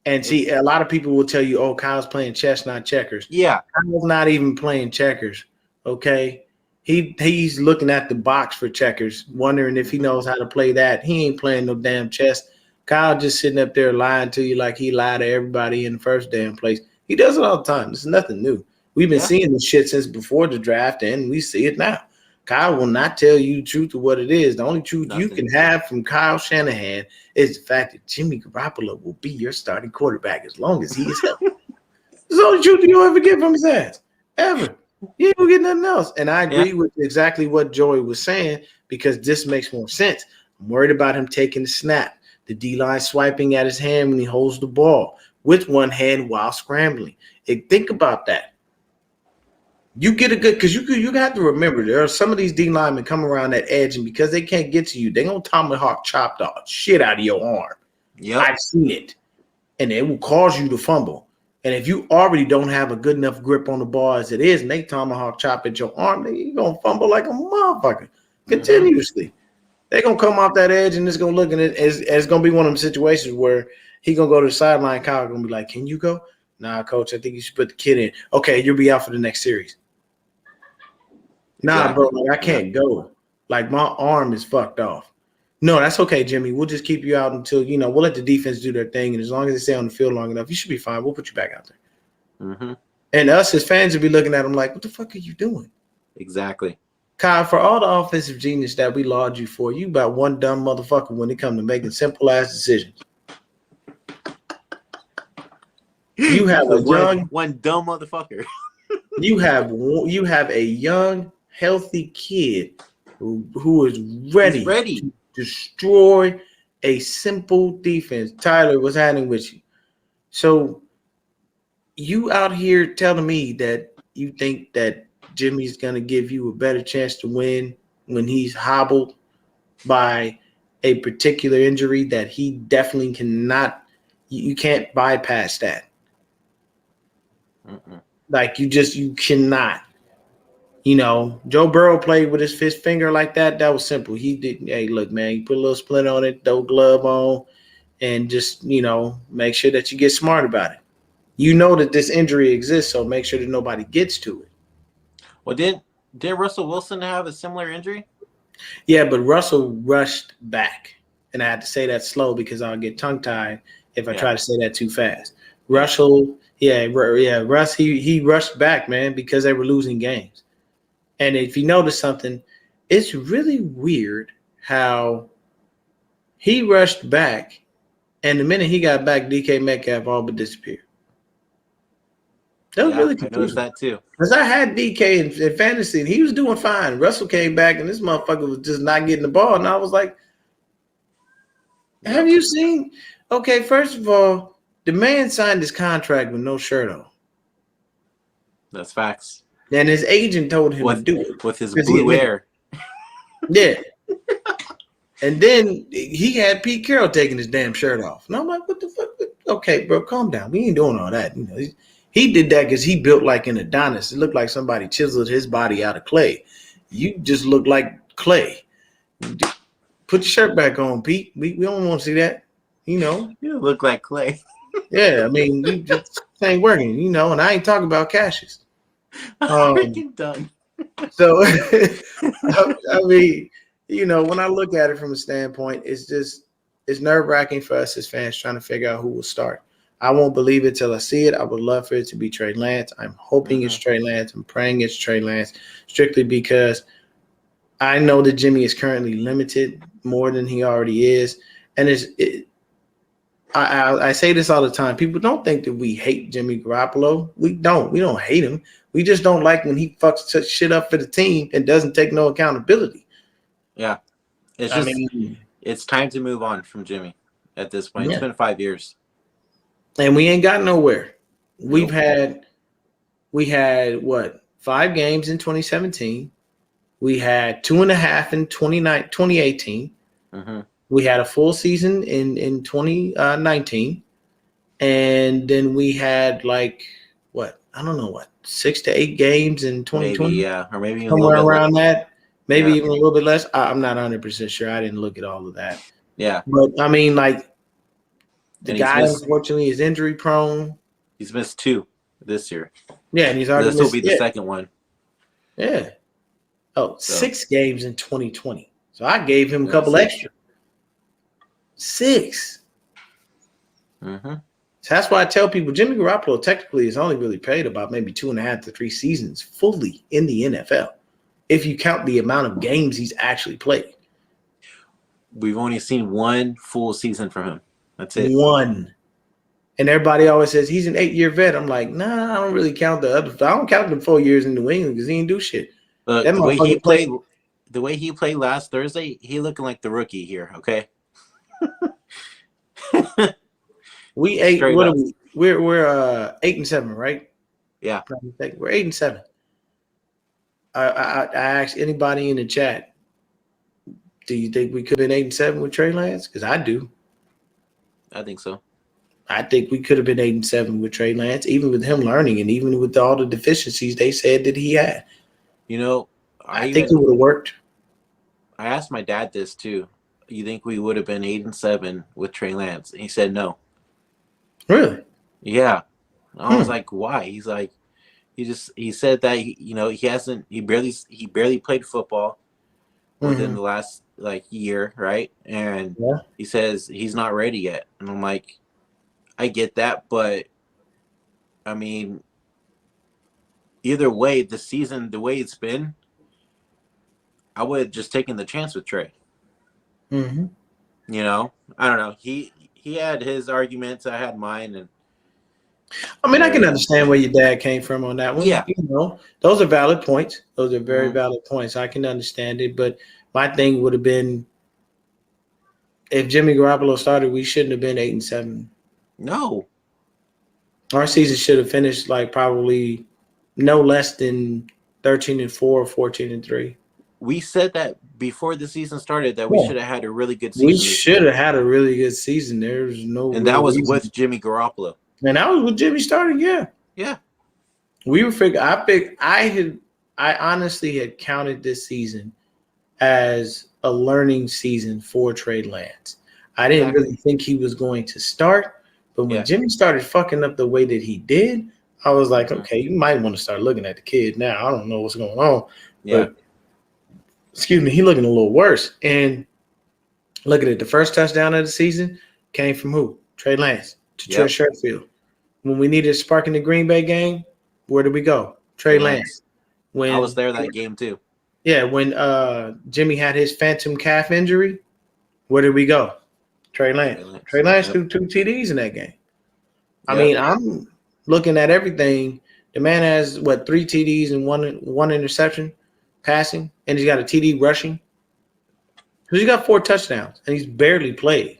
And see, a lot of people will tell you, "Oh, Kyle's playing chess, not checkers." Yeah, Kyle's not even playing checkers. Okay, he's looking at the box for checkers, wondering if he knows how to play that. He ain't playing no damn chess. Kyle just sitting up there lying to you like he lied to everybody in the first damn place. He does it all the time. This is nothing new. We've been seeing this shit since before the draft, and we see it now. Kyle will not tell you the truth of what it is. The only truth you can have from Kyle Shanahan is the fact that Jimmy Garoppolo will be your starting quarterback as long as he is healthy. It's the only truth you'll ever get from his ass. Ever. You ain't gonna get nothing else. And I agree with exactly what Joey was saying because this makes more sense. I'm worried about him taking the snap, the D-line swiping at his hand when he holds the ball with one hand while scrambling. Think about that. You get a good because you have to remember there are some of these D linemen come around that edge, and because they can't get to you, they're gonna tomahawk chop the shit out of your arm. Yeah, I've seen it, and it will cause you to fumble. And if you already don't have a good enough grip on the ball as it is, and they tomahawk chop at your arm, then you're gonna fumble like a motherfucker continuously. They're gonna come off that edge, and it's gonna look at it as it's gonna be one of them situations where he gonna go to the sideline. Kyle gonna be like, "Can you go?" Nah, coach, I think you should put the kid in. Okay, you'll be out for the next series. Nah, bro, like I can't go. Like my arm is fucked off. No, that's okay, Jimmy. We'll just keep you out until, we'll let the defense do their thing. And as long as they stay on the field long enough, you should be fine. We'll put you back out there. Mm-hmm. And us as fans will be looking at them like, what the fuck are you doing? Exactly. Kyle, for all the offensive genius that we laud you for, you about one dumb motherfucker when it comes to making simple-ass decisions. You have one dumb motherfucker. you have a young, healthy kid who is ready to destroy a simple defense. Tyler, what's happening with you? So you out here telling me that you think that Jimmy's going to give you a better chance to win when he's hobbled by a particular injury that he definitely cannot – you can't bypass that. Mm-mm. Like, you cannot. Joe Burrow played with his fist finger like that. That was simple. He did. Hey, look, man, you put a little splint on it, throw a glove on, and just, make sure that you get smart about it. You know that this injury exists, so make sure that nobody gets to it. Well, did Russell Wilson have a similar injury? Yeah, but Russell rushed back. And I had to say that slow because I'll get tongue-tied if I try to say that too fast. Russell, Russ, he rushed back, man, because they were losing games. And if you notice something, it's really weird how he rushed back, and the minute he got back, DK Metcalf all but disappeared. That was really confusing. I noticed that too. Because I had DK in fantasy, and he was doing fine. Russell came back, and this motherfucker was just not getting the ball. And I was like, have you seen? Okay, first of all, the man signed his contract with no shirt on. That's facts. And his agent told him to do it. With his blue hair. Yeah. And then he had Pete Carroll taking his damn shirt off. And I'm like, what the fuck? Okay, bro, calm down. We ain't doing all that. He did that because he built like an Adonis. It looked like somebody chiseled his body out of clay. You just look like clay. Put your shirt back on, Pete. We don't want to see that. You look like clay. Yeah, I mean, you just ain't working, and I ain't talking about Cassius. Freaking done. So, I mean, when I look at it from a standpoint, it's nerve-wracking for us as fans trying to figure out who will start. I won't believe it till I see it. I would love for it to be Trey Lance. I'm hoping it's Trey Lance. I'm praying it's Trey Lance, strictly because I know that Jimmy is currently limited more than he already is. And I say this all the time. People don't think that we hate Jimmy Garoppolo. We don't. We don't hate him. We just don't like when he fucks shit up for the team and doesn't take no accountability. Yeah. It's time to move on from Jimmy at this point. Yeah. It's been 5 years. And we ain't got nowhere. We had what, 5 games in 2017. We had 2.5 in 2018. Mm-hmm. We had a full season in 2019. And then we had 6 to 8 games in 2020. Maybe, or maybe somewhere around that. Maybe even a little bit less. I'm not 100% sure. I didn't look at all of that. Yeah. But, I mean, the guy, unfortunately, is injury prone. He's missed 2 this year. Yeah, and he's already missed. This will be the second one. Yeah. 6 games in 2020. So I gave him a couple extra. 6. Mm-hmm. So that's why I tell people Jimmy Garoppolo technically is only really played about maybe 2.5 to 3 seasons fully in the NFL, if you count the amount of games he's actually played. We've only seen 1 full season from him. That's it. 1. And everybody always says he's an 8-year vet. I'm like, nah, I don't really count the other. I don't count the 4 years in New England because he didn't do shit. The way he played last Thursday, he looking like the rookie here. Okay. We 8. What are we? We're 8-7, right? Yeah. We're 8-7. I asked anybody in the chat, do you think we could have been 8-7 with Trey Lance? Because I do. I think so. I think we could have been 8-7 with Trey Lance, even with him learning and even with all the deficiencies they said that he had. I think it would have worked. I asked my dad this too. You think we would have been 8-7 with Trey Lance? And he said no. Really? Yeah. I was like, why? He's like, he said that he barely played football within the last like year, right? And Yeah. he says he's not ready yet, and I'm like, I get that, but I mean, either way, the season, the way it's been, I would have just taken the chance with Trey. Mm-hmm. I don't know. He had his arguments, I had mine, and I mean, I can everything. understand where your dad came from on that one. Yeah. Those are valid points. Those are very Mm-hmm. valid points. I can understand it, but my thing would have been if Jimmy Garoppolo started, we shouldn't have been 8-7. No. Our season should have finished like probably no less than 13-4 or 14-3. We said that before the season started that we Yeah. should have had a really good We season this year. should have had a really good season. There's no And real that was reason. with Jimmy Garoppolo. And that was with Jimmy starting, yeah. Yeah. We were I honestly had counted this season as a learning season for Trey Lance. I didn't really think he was going to start, but when Jimmy started fucking up the way that he did, I was like, okay, you might want to start looking at the kid now. I don't know what's going on. Yeah. But, excuse me, he looking a little worse. And looking at the first touchdown of the season came from who? Trey Lance to Trey Sherfield. When we needed a spark in the Green Bay game, where did we go? Trey Lance. When I was there that game too. Yeah, when Jimmy had his phantom calf injury, where did we go? Trey Lance. Trey Lance threw 2 TDs in that game. I mean, I'm looking at everything. The man has 3 TDs and one interception passing, and he's got a TD rushing. He's got 4 touchdowns, and he's barely played.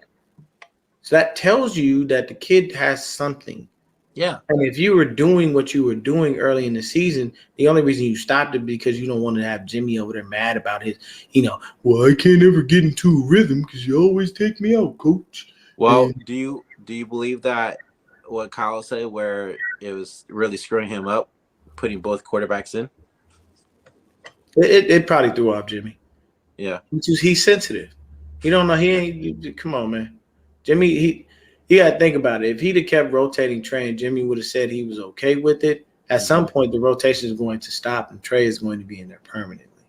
So that tells you that the kid has something. Yeah. And if you were doing what you were doing early in the season, the only reason you stopped it because you don't want to have Jimmy over there mad about his, well, I can't ever get into a rhythm because you always take me out, coach. Well, do you believe that what Kyle said, where it was really screwing him up, putting both quarterbacks in? It probably threw off Jimmy. Yeah. He's sensitive. He don't know. He ain't. Come on, man. Jimmy, you got to think about it. If he'd have kept rotating Trey and Jimmy would have said he was okay with it, at some point the rotation is going to stop and Trey is going to be in there permanently.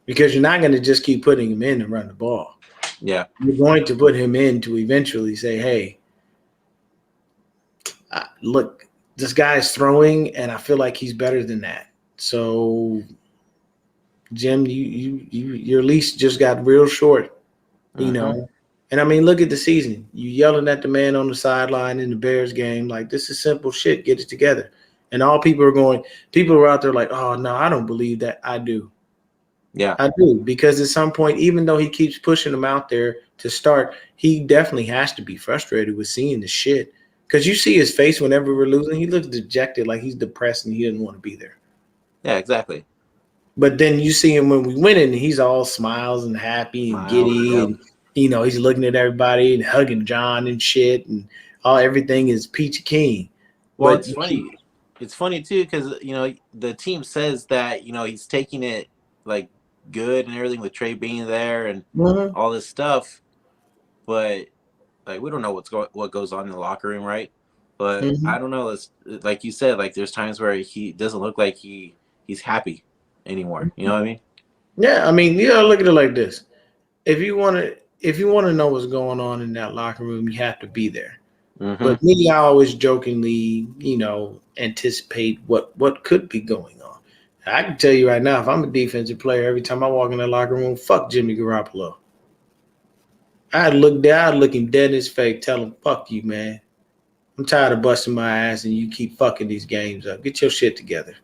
Because you're not going to just keep putting him in and run the ball. Yeah. You're going to put him in to eventually say, hey, look, this guy's throwing and I feel like he's better than that. So, Jim, your leash just got real short, And I mean, look at the season. You yelling at the man on the sideline in the Bears game. Like, this is simple shit. Get it together. And all people are out there like, oh, no, I don't believe that. I do. Yeah. I do. Because at some point, even though he keeps pushing them out there to start, he definitely has to be frustrated with seeing the shit. Because you see his face whenever we're losing. He looks dejected, like he's depressed and he doesn't want to be there. Yeah, exactly. But then you see him when we win it, and he's all smiles and happy and giddy and he's looking at everybody and hugging John and shit, and everything is peachy keen. Well, but it's funny. It's funny too because the team says that he's taking it like good and everything with Trey being there and all this stuff, but like we don't know what goes on in the locker room, right? But I don't know. It's like you said, like there's times where he doesn't look like he's happy anymore. You know what I mean? Yeah, I mean, you gotta look at it like this. If you want to know what's going on in that locker room, you have to be there. But me, I always jokingly, anticipate what could be going on. I can tell you right now, if I'm a defensive player, every time I walk in that locker room, fuck Jimmy Garoppolo. I'd look him dead in his face, tell him, fuck you, man. I'm tired of busting my ass and you keep fucking these games up. Get your shit together.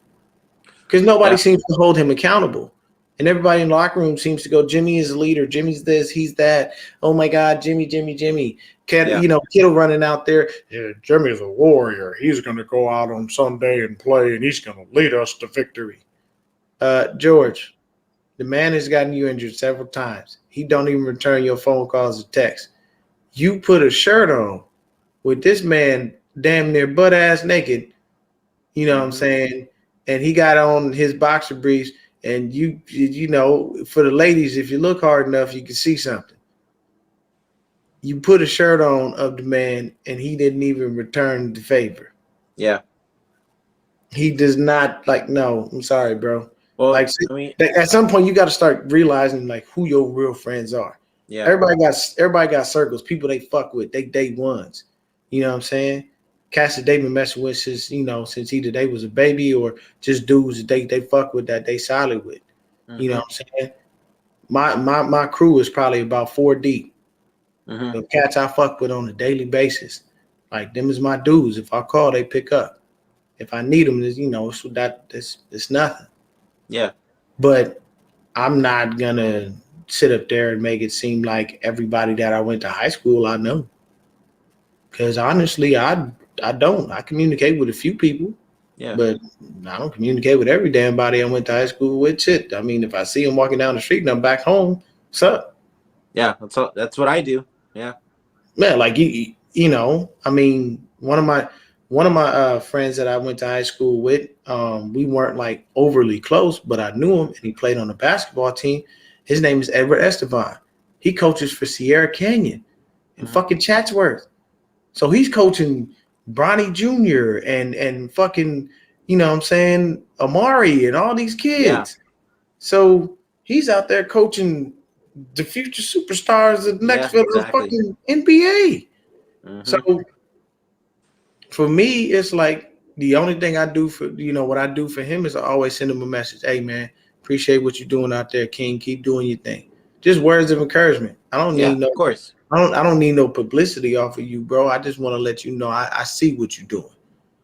Because nobody seems to hold him accountable. And everybody in the locker room seems to go, Jimmy is a leader. Jimmy's this, he's that. Oh, my God, Jimmy. Kittle running out there. Yeah, Jimmy's a warrior. He's going to go out on Sunday and play, and he's going to lead us to victory. George, the man has gotten you injured several times. He don't even return your phone calls or texts. You put a shirt on with this man damn near butt-ass naked, you know what I'm saying, and he got on his boxer briefs, and for the ladies, if you look hard enough, you can see something. You put a shirt on of the man, and he didn't even return the favor. Yeah. He does not no, I'm sorry, bro. Well, Like, I mean, at some point, you got to start realizing like who your real friends are. yeah. Everybody got circles. People they fuck with. They day ones. You know what I'm saying? Cats that they been messing with since since either they was a baby or just dudes that they fuck with that they solid with. You know what I'm saying? My crew is probably about 4 deep. The cats I fuck with on a daily basis. Like them is my dudes. If I call, they pick up. If I need them, it's nothing. Yeah. But I'm not gonna sit up there and make it seem like everybody that I went to high school I know. Because honestly, I don't. I communicate with a few people, Yeah. but I don't communicate with every damn body I went to high school with. Shit. I mean, if I see them walking down the street and I'm back home, what's up? Yeah. That's what I do. Yeah. Yeah, like I mean, one of my friends that I went to high school with, we weren't like overly close, but I knew him and he played on the basketball team. His name is Edward Estevan. He coaches for Sierra Canyon in fucking Chatsworth. So he's coaching Bronny Jr. and fucking, what I'm saying, Amari and all these Yeah. kids. So he's out there coaching the future superstars of the next fucking NBA. So for me, it's like the only thing I do for what I do for him is I always send him a message. Hey man, appreciate what you're doing out there, King. Keep doing your thing. Just words of encouragement. I don't need no of course. I don't need no publicity off of you, bro. I just want to let you know I see what you're doing.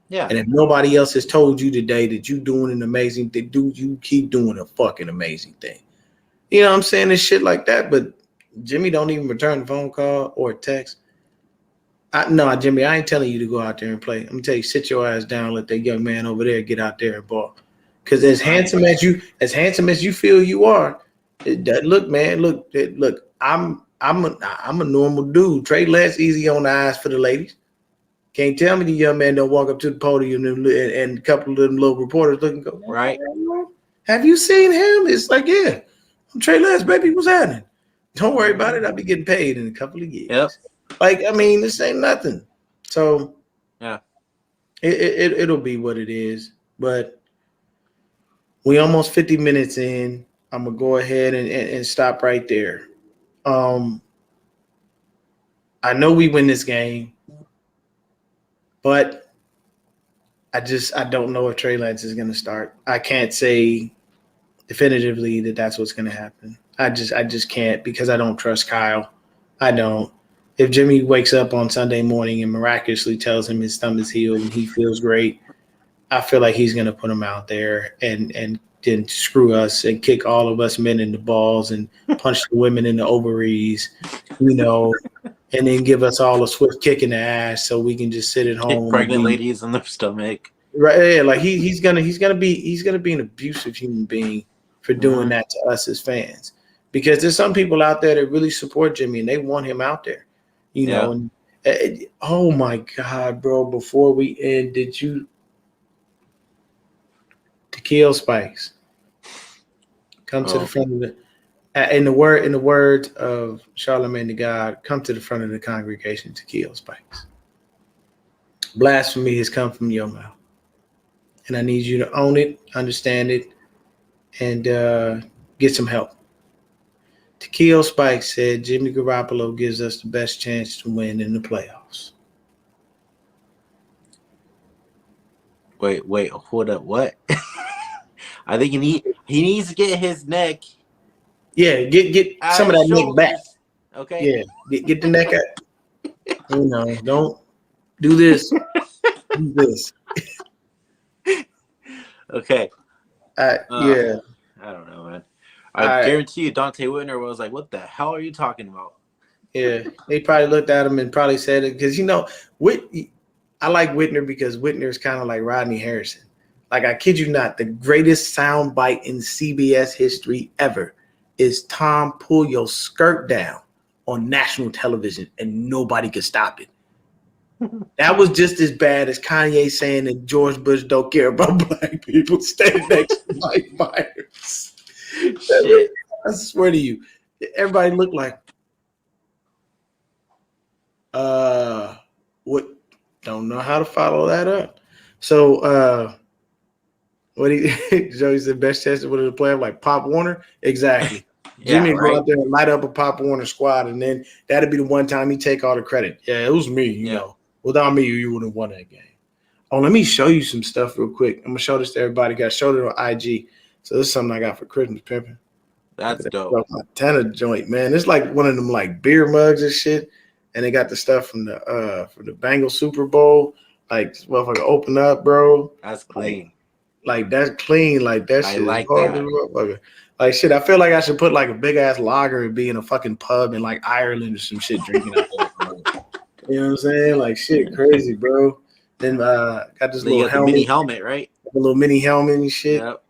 Yeah. And if nobody else has told you today that you're doing an amazing thing, dude, you keep doing a fucking amazing thing. You know what I'm saying? And shit like that. But Jimmy don't even return a phone call or a text. No, Jimmy, I ain't telling you to go out there and play. I'm gonna tell you, sit your ass down, let that young man over there get out there and ball. Because as handsome as you feel you are, look, man, look. I'm a normal dude. Trey Lance easy on the eyes for the ladies. Can't tell me the young man don't walk up to the podium and a couple of them little reporters look and go, Right. have you seen him? It's like, yeah, I'm Trey Lance, baby. What's happening? Don't worry about it. I'll be getting paid in a couple of years. Yep. Like, I mean, this ain't nothing. So yeah, it'll be what it is. But we almost 50 minutes in. I'm gonna go ahead and stop right there. I know we win this game, but I don't know if Trey Lance is gonna start. I can't say definitively that that's what's gonna happen. I just can't because I don't trust Kyle. I don't. If Jimmy wakes up on Sunday morning and miraculously tells him his thumb is healed and he feels great, I feel like he's going to put him out there and then screw us and kick all of us men in the balls and punch the women in the ovaries, and then give us all a swift kick in the ass so we can just sit at home. Pregnant ladies in their stomach. Right, yeah, like he's gonna be an abusive human being for doing that to us as fans. Because there's some people out there that really support Jimmy and they want him out there, And oh my God, bro! Before we end, did you? Tequila Spikes, come to the front of in the words of Charlemagne the God, come to the front of the congregation. Tequila Spikes. Blasphemy has come from your mouth, and I need you to own it, understand it, and get some help. Tequila Spikes said Jimmy Garoppolo gives us the best chance to win in the playoffs. Wait, hold up, what? I think he needs to get his neck. Yeah, get some of that neck back. Okay. Yeah, get the neck out. Don't do this. Do this. Okay. Yeah. I don't know, man. I guarantee you, Dante Whitner was like, "What the hell are you talking about?" Yeah, they probably looked at him and probably said it because I like Whitner because Whitner is kind of like Rodney Harrison. Like, I kid you not, the greatest soundbite in CBS history ever is Tom, pull your skirt down on national television and nobody could stop it. That was just as bad as Kanye saying that George Bush don't care about black people standing next to Mike Myers. Shit. I swear to you, everybody looked like, what? Don't know how to follow that up. So, What he Joey said best chance with a player like Pop Warner. Exactly. Yeah, Jimmy would go right. out there and light up a Pop Warner squad, and then that'd be the one time he take all the credit. Yeah, it was me. You know, without me, you wouldn't have won that game. Oh, let me show you some stuff real quick. I'm gonna show this to everybody. Got showed it on IG. So this is something I got for Christmas, pimping. That's dope. Montana joint, man. It's like one of them like beer mugs and shit. And they got the stuff from the Bengals Super Bowl. Like this motherfucker open up, bro. That's clean. Like that's clean. Like that I shit like is hard that. to motherfucker. Like shit, I feel like I should put like a big ass lager and be in a fucking pub in like Ireland or some shit drinking out there. You know what I'm saying? Like shit, crazy, bro. Then got this Then you little got the mini helmet, right? a little mini helmet and shit. Yep.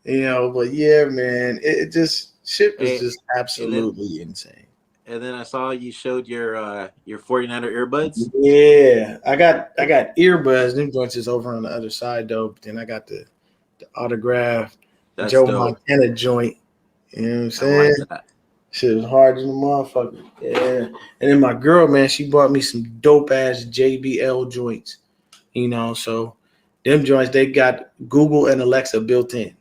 You know, but yeah, man, it just shit was Hey, just absolutely insane. And then I saw you showed your 49er earbuds. Yeah, I got earbuds. Them joints is over on the other side though. But then I got the autographed That's Joe dope. Montana joint. You know what I'm I saying? like that. Shit was hard as a motherfucker. Yeah. And then my girl, man, she bought me some dope ass JBL joints. You know, so them joints they got Google and Alexa built in.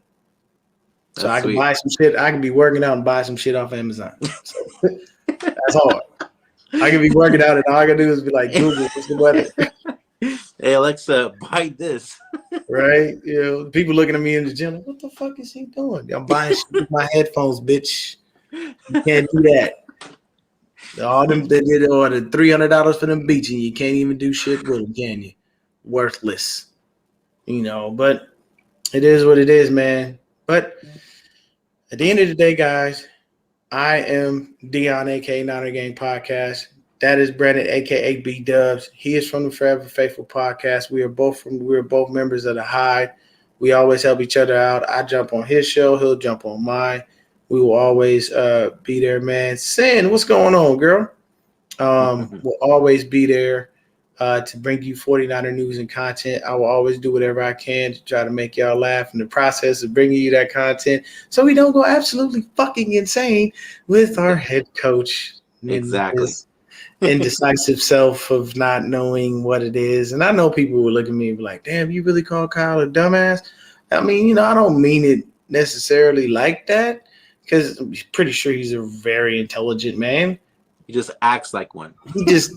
So I can buy some shit. I can be working out and buy some shit off Amazon. So that's hard. I can be working out and all I gotta do is be like, Google, what's the weather? Hey Alexa, buy this. Right? You know, people looking at me in the gym, like, what the fuck is he doing? I'm buying shit with my headphones, bitch. You can't do that. All them they did order $300 for them beats, and you can't even do shit with them, can you? Worthless. You know, but it is what it is, man. But at the end of the day, guys, I am Deon, aka Niner Gang Podcast. That is Brandon, aka B Dubs. He is from the Forever Faithful Podcast. We are both members of the Hive. We always help each other out. I jump on his show, he'll jump on mine. We will always be there, man. Sin, what's going on, girl? We'll always be there to bring you 49er news and content. I will always do whatever I can to try to make y'all laugh in the process of bringing you that content so we don't go absolutely fucking insane with our head coach. Exactly. Indecisive self of not knowing what it is. And I know people will look at me and be like, damn, you really call Kyle a dumbass? I mean, you know, I don't mean it necessarily like that because I'm pretty sure he's a very intelligent man. He just acts like one. There's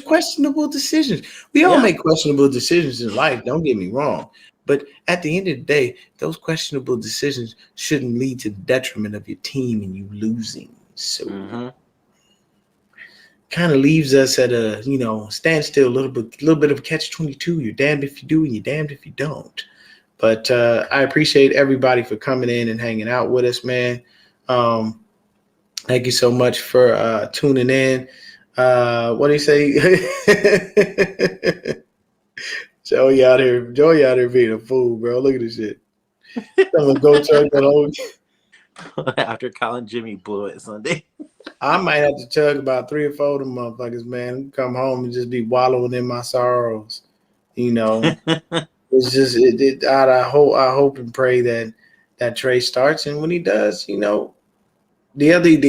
questionable decisions. We all make questionable decisions in life, don't get me wrong. But at the end of the day, those questionable decisions shouldn't lead to the detriment of your team and you losing. So kind of leaves us at a, standstill, a little bit of a catch-22. You're damned if you do and you're damned if you don't. But I appreciate everybody for coming in and hanging out with us, man. Thank you so much for tuning in. What do you say? Joey out here being a fool, bro. Look at this shit. I'm gonna go chug that whole. After Colin Jimmy blew it Sunday. I might have to chug about 3 or 4 of them motherfuckers, man. Come home and just be wallowing in my sorrows. You know, it's just I hope and pray that Trey starts, and when he does, the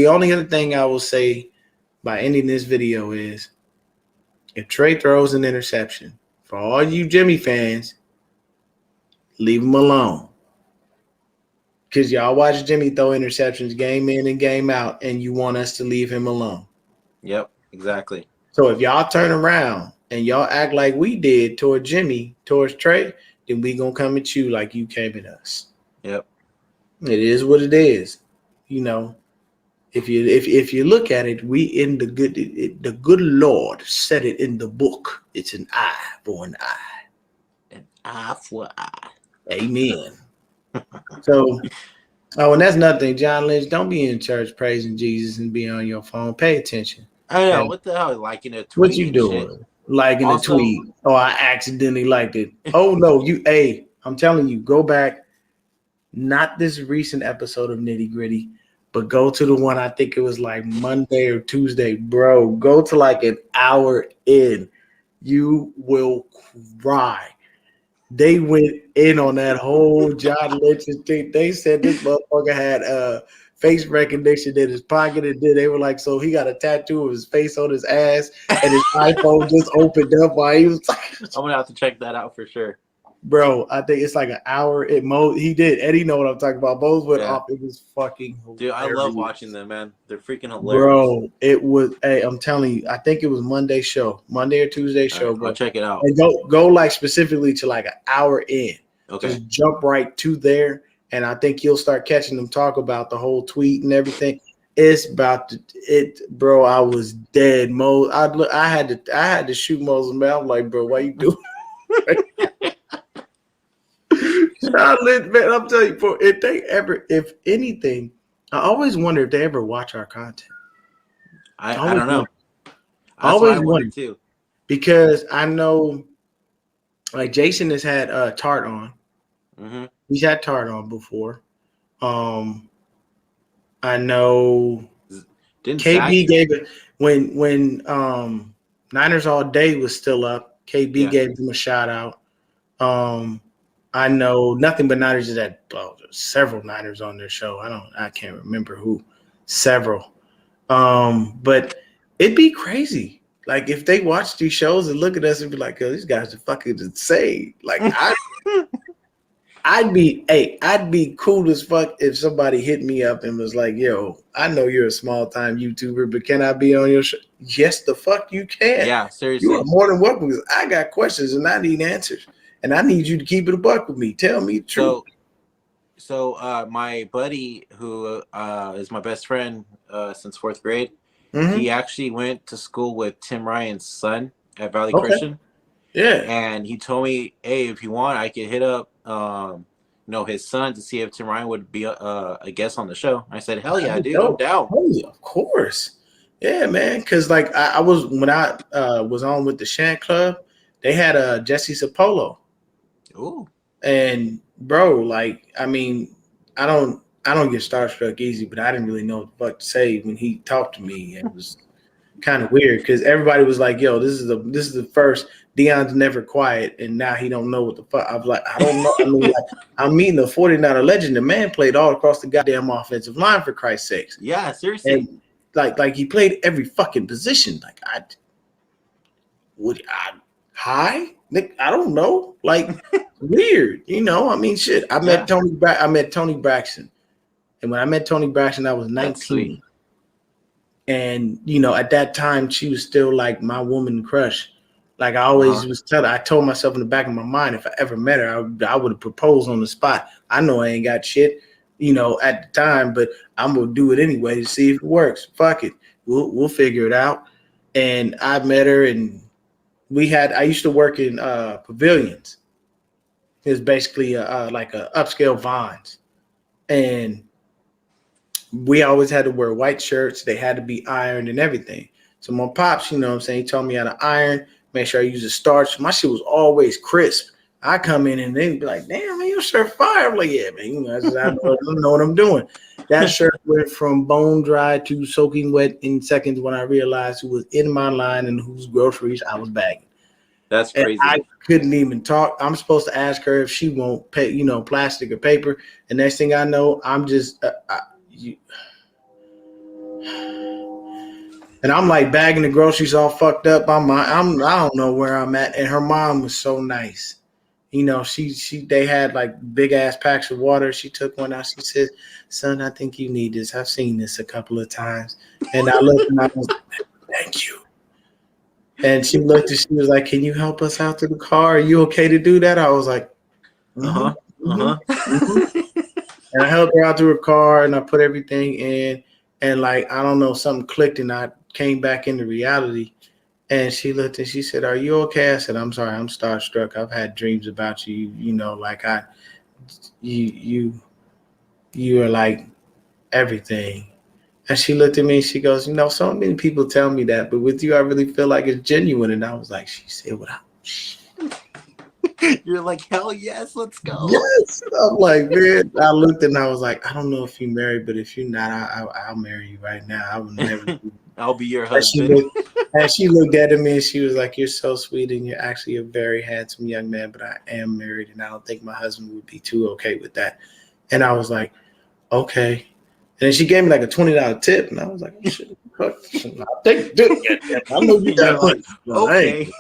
only other thing I will say by ending this video is if Trey throws an interception, for all you Jimmy fans, leave him alone. Because y'all watch Jimmy throw interceptions game in and game out, and you want us to leave him alone. Yep, exactly. So if y'all turn around and y'all act like we did towards Trey, then we going to come at you like you came at us. Yep. It is what it is. If you look at it, the good Lord said it in the book. It's an eye for an eye. An eye for an eye. Amen. So, and that's nothing. John Lynch, don't be in church praising Jesus and be on your phone. Pay attention. I know. What the hell? Liking a tweet? What you doing? Shit? Liking a tweet. Oh, I accidentally liked it. Oh, no. I'm telling you, go back. Not this recent episode of Nitty Gritty, but go to the one, I think it was like Monday or Tuesday. Bro, go to like an hour in. You will cry. They went in on that whole John Lynch thing. They said this motherfucker had face recognition in his pocket, and then they were like, so he got a tattoo of his face on his ass, and his iPhone just opened up while he was. I'm gonna have to check that out for sure. Bro, I think it's like an hour. He did. Eddie know what I'm talking about. Mose went off. It was fucking hilarious. Dude, I love watching them, man. They're freaking hilarious. Bro, it was. Hey, I'm telling you, I think it was Monday or Tuesday show. Right, I'll check it out. And go like specifically to like an hour in. Okay. Just jump right to there, and I think you'll start catching them talk about the whole tweet and everything. It's about bro. I was dead, Mo. I had to shoot Moses. Man, I'm like, bro, why you doing? Man, I'm telling you, bro, if anything, I always wonder if they ever watch our content. I don't know. I always wonder too, because I know, like Jason has had Tart on. Mm-hmm. He's had Tart on before. I know KB gave it when Niners All Day was still up. KB gave him a shout out. I know Nothing But Niners is had several Niners on their show. I can't remember who. Several. But it'd be crazy. Like if they watch these shows and look at us and be like, "Oh, these guys are fucking insane." Like I'd be cool as fuck if somebody hit me up and was like, "Yo, I know you're a small time YouTuber, but can I be on your show?" Yes, the fuck you can. Yeah, seriously. You are more than welcome because I got questions and I need answers. And I need you to keep it a buck with me. Tell me the truth. So my buddy, who is my best friend since 4th grade, Mm-hmm. he actually went to school with Tim Ryan's son at Valley Christian. Yeah. And he told me, hey, if you want, I could hit up his son to see if Tim Ryan would be a guest on the show. I said, hell yeah, dude, I'm down. Oh, yeah, of course. Yeah, man. Because like I was when I was on with the Shant Club, they had Jesse Sapolo. Ooh. And bro, like, I mean, I don't get starstruck easy, but I didn't really know what the fuck to say when he talked to me. It was kind of weird because everybody was like, "Yo, this is the first Deon's never quiet," and now he don't know what the fuck. I'm like, I don't know. I mean, like, I'm meeting a 49er legend. The man played all across the goddamn offensive line for Christ's sakes. Yeah, seriously. And like he played every fucking position. Like Nick, I don't know. Like weird, I mean, shit. I met Tony Braxton, and when I met Tony Braxton, I was 19. And at that time, she was still like my woman crush. Like I always was telling. I told myself in the back of my mind, if I ever met her, I would have proposed on the spot. I know I ain't got shit, at the time, but I'm gonna do it anyway to see if it works. Fuck it, we'll figure it out. And I met her, and I used to work in pavilions. It was basically like a upscale Vons. And we always had to wear white shirts. They had to be ironed and everything. So my pops, he told me how to iron, make sure I use a starch. My shit was always crisp. I come in and they'd be like, "Damn, man, your shirt fire." I'm like, "Yeah, man, I know what I'm doing." That shirt went from bone dry to soaking wet in seconds when I realized who was in my line and whose groceries I was bagging. That's crazy. And I couldn't even talk. I'm supposed to ask her if she won't pay, plastic or paper. And next thing I know, I'm just and I'm like bagging the groceries all fucked up. I don't know where I'm at. And her mom was so nice. They had like big ass packs of water. She took one out. She said, "Son, I think you need this. I've seen this a couple of times." And I looked and I was like, "Thank you." And she looked and she was like, "Can you help us out to the car? Are you okay to do that?" I was like, And I helped her out to her car and I put everything in. And like, I don't know, something clicked and I came back into reality. And she looked and she said, "Are you okay?" I said, "I'm sorry, I'm starstruck. I've had dreams about you. Like you are like everything." And she looked at me and she goes, "So many people tell me that, but with you, I really feel like it's genuine." And I was like, she said, "What?" You're like, hell yes, let's go. Yes. I'm like, man, I looked and I was like, "I don't know if you're married, but if you're not, I'll marry you right now. I would never." I'll be your husband. And she looked at me and she was like, "You're so sweet and you're actually a very handsome young man, but I am married and I don't think my husband would be too okay with that." And I was like, "Okay." And then she gave me like a $20 tip, and I was like, "Shit, I'll take it. I know you got like, okay."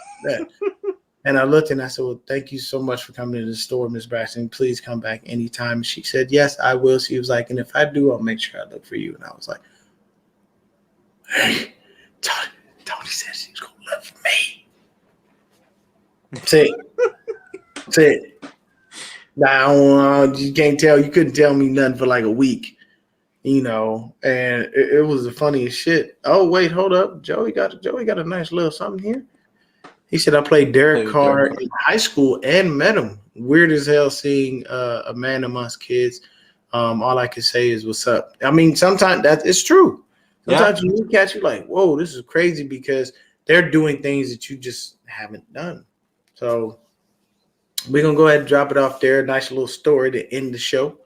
And I looked and I said, well, thank you so much for coming to the store, Miss Braxton. Please come back anytime. She said, yes, I will. She was like, and if I do, I'll make sure I look for you. And I was like, hey, Tony said she was going to look for me. Say it. Now, you can't tell. You couldn't tell me nothing for like a week, and it was the funniest shit. Oh, wait, hold up. Joey got a nice little something here. He said, I played Derek Carr in high school and met him. Weird as hell seeing a man amongst kids. All I can say is what's up. I mean, sometimes it's true. Sometimes you catch you like, whoa, this is crazy because they're doing things that you just haven't done. So we're going to go ahead and drop it off there. Nice little story to end the show.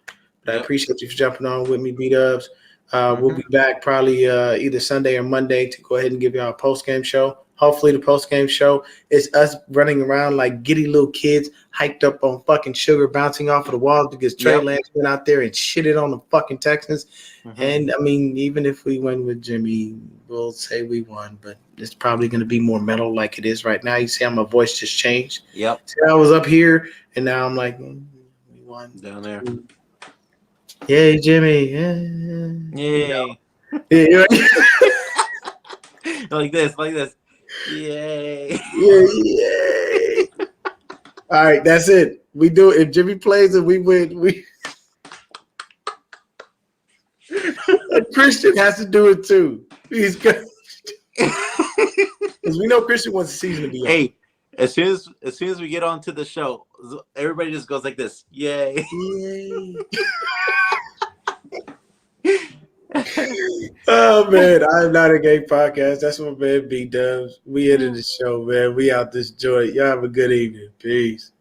But I appreciate you for jumping on with me, B-Dubs. We'll be back probably either Sunday or Monday to go ahead and give y'all a post-game show. Hopefully the post-game show is us running around like giddy little kids hyped up on fucking sugar bouncing off of the walls because Trey Lance went out there and shitted on the fucking Texans. Mm-hmm. And, I mean, even if we win with Jimmy, we'll say we won. But it's probably going to be more metal like it is right now. You see how my voice just changed? Yep. See, I was up here, and now I'm like, we won. Down there. Yay, Jimmy. Yay. Yeah. Like this. Yay. Yay. All right, that's it. We do it. If Jimmy plays and we win, Christian has to do it too. He's good. Because we know Christian wants the season to be over. Hey, as soon as we get onto the show, everybody just goes like this. Yay. Yay. Oh man, I'm not a gay podcast. That's what man B-Dubs. We ended the show, man. We out this joint. Y'all have a good evening. Peace.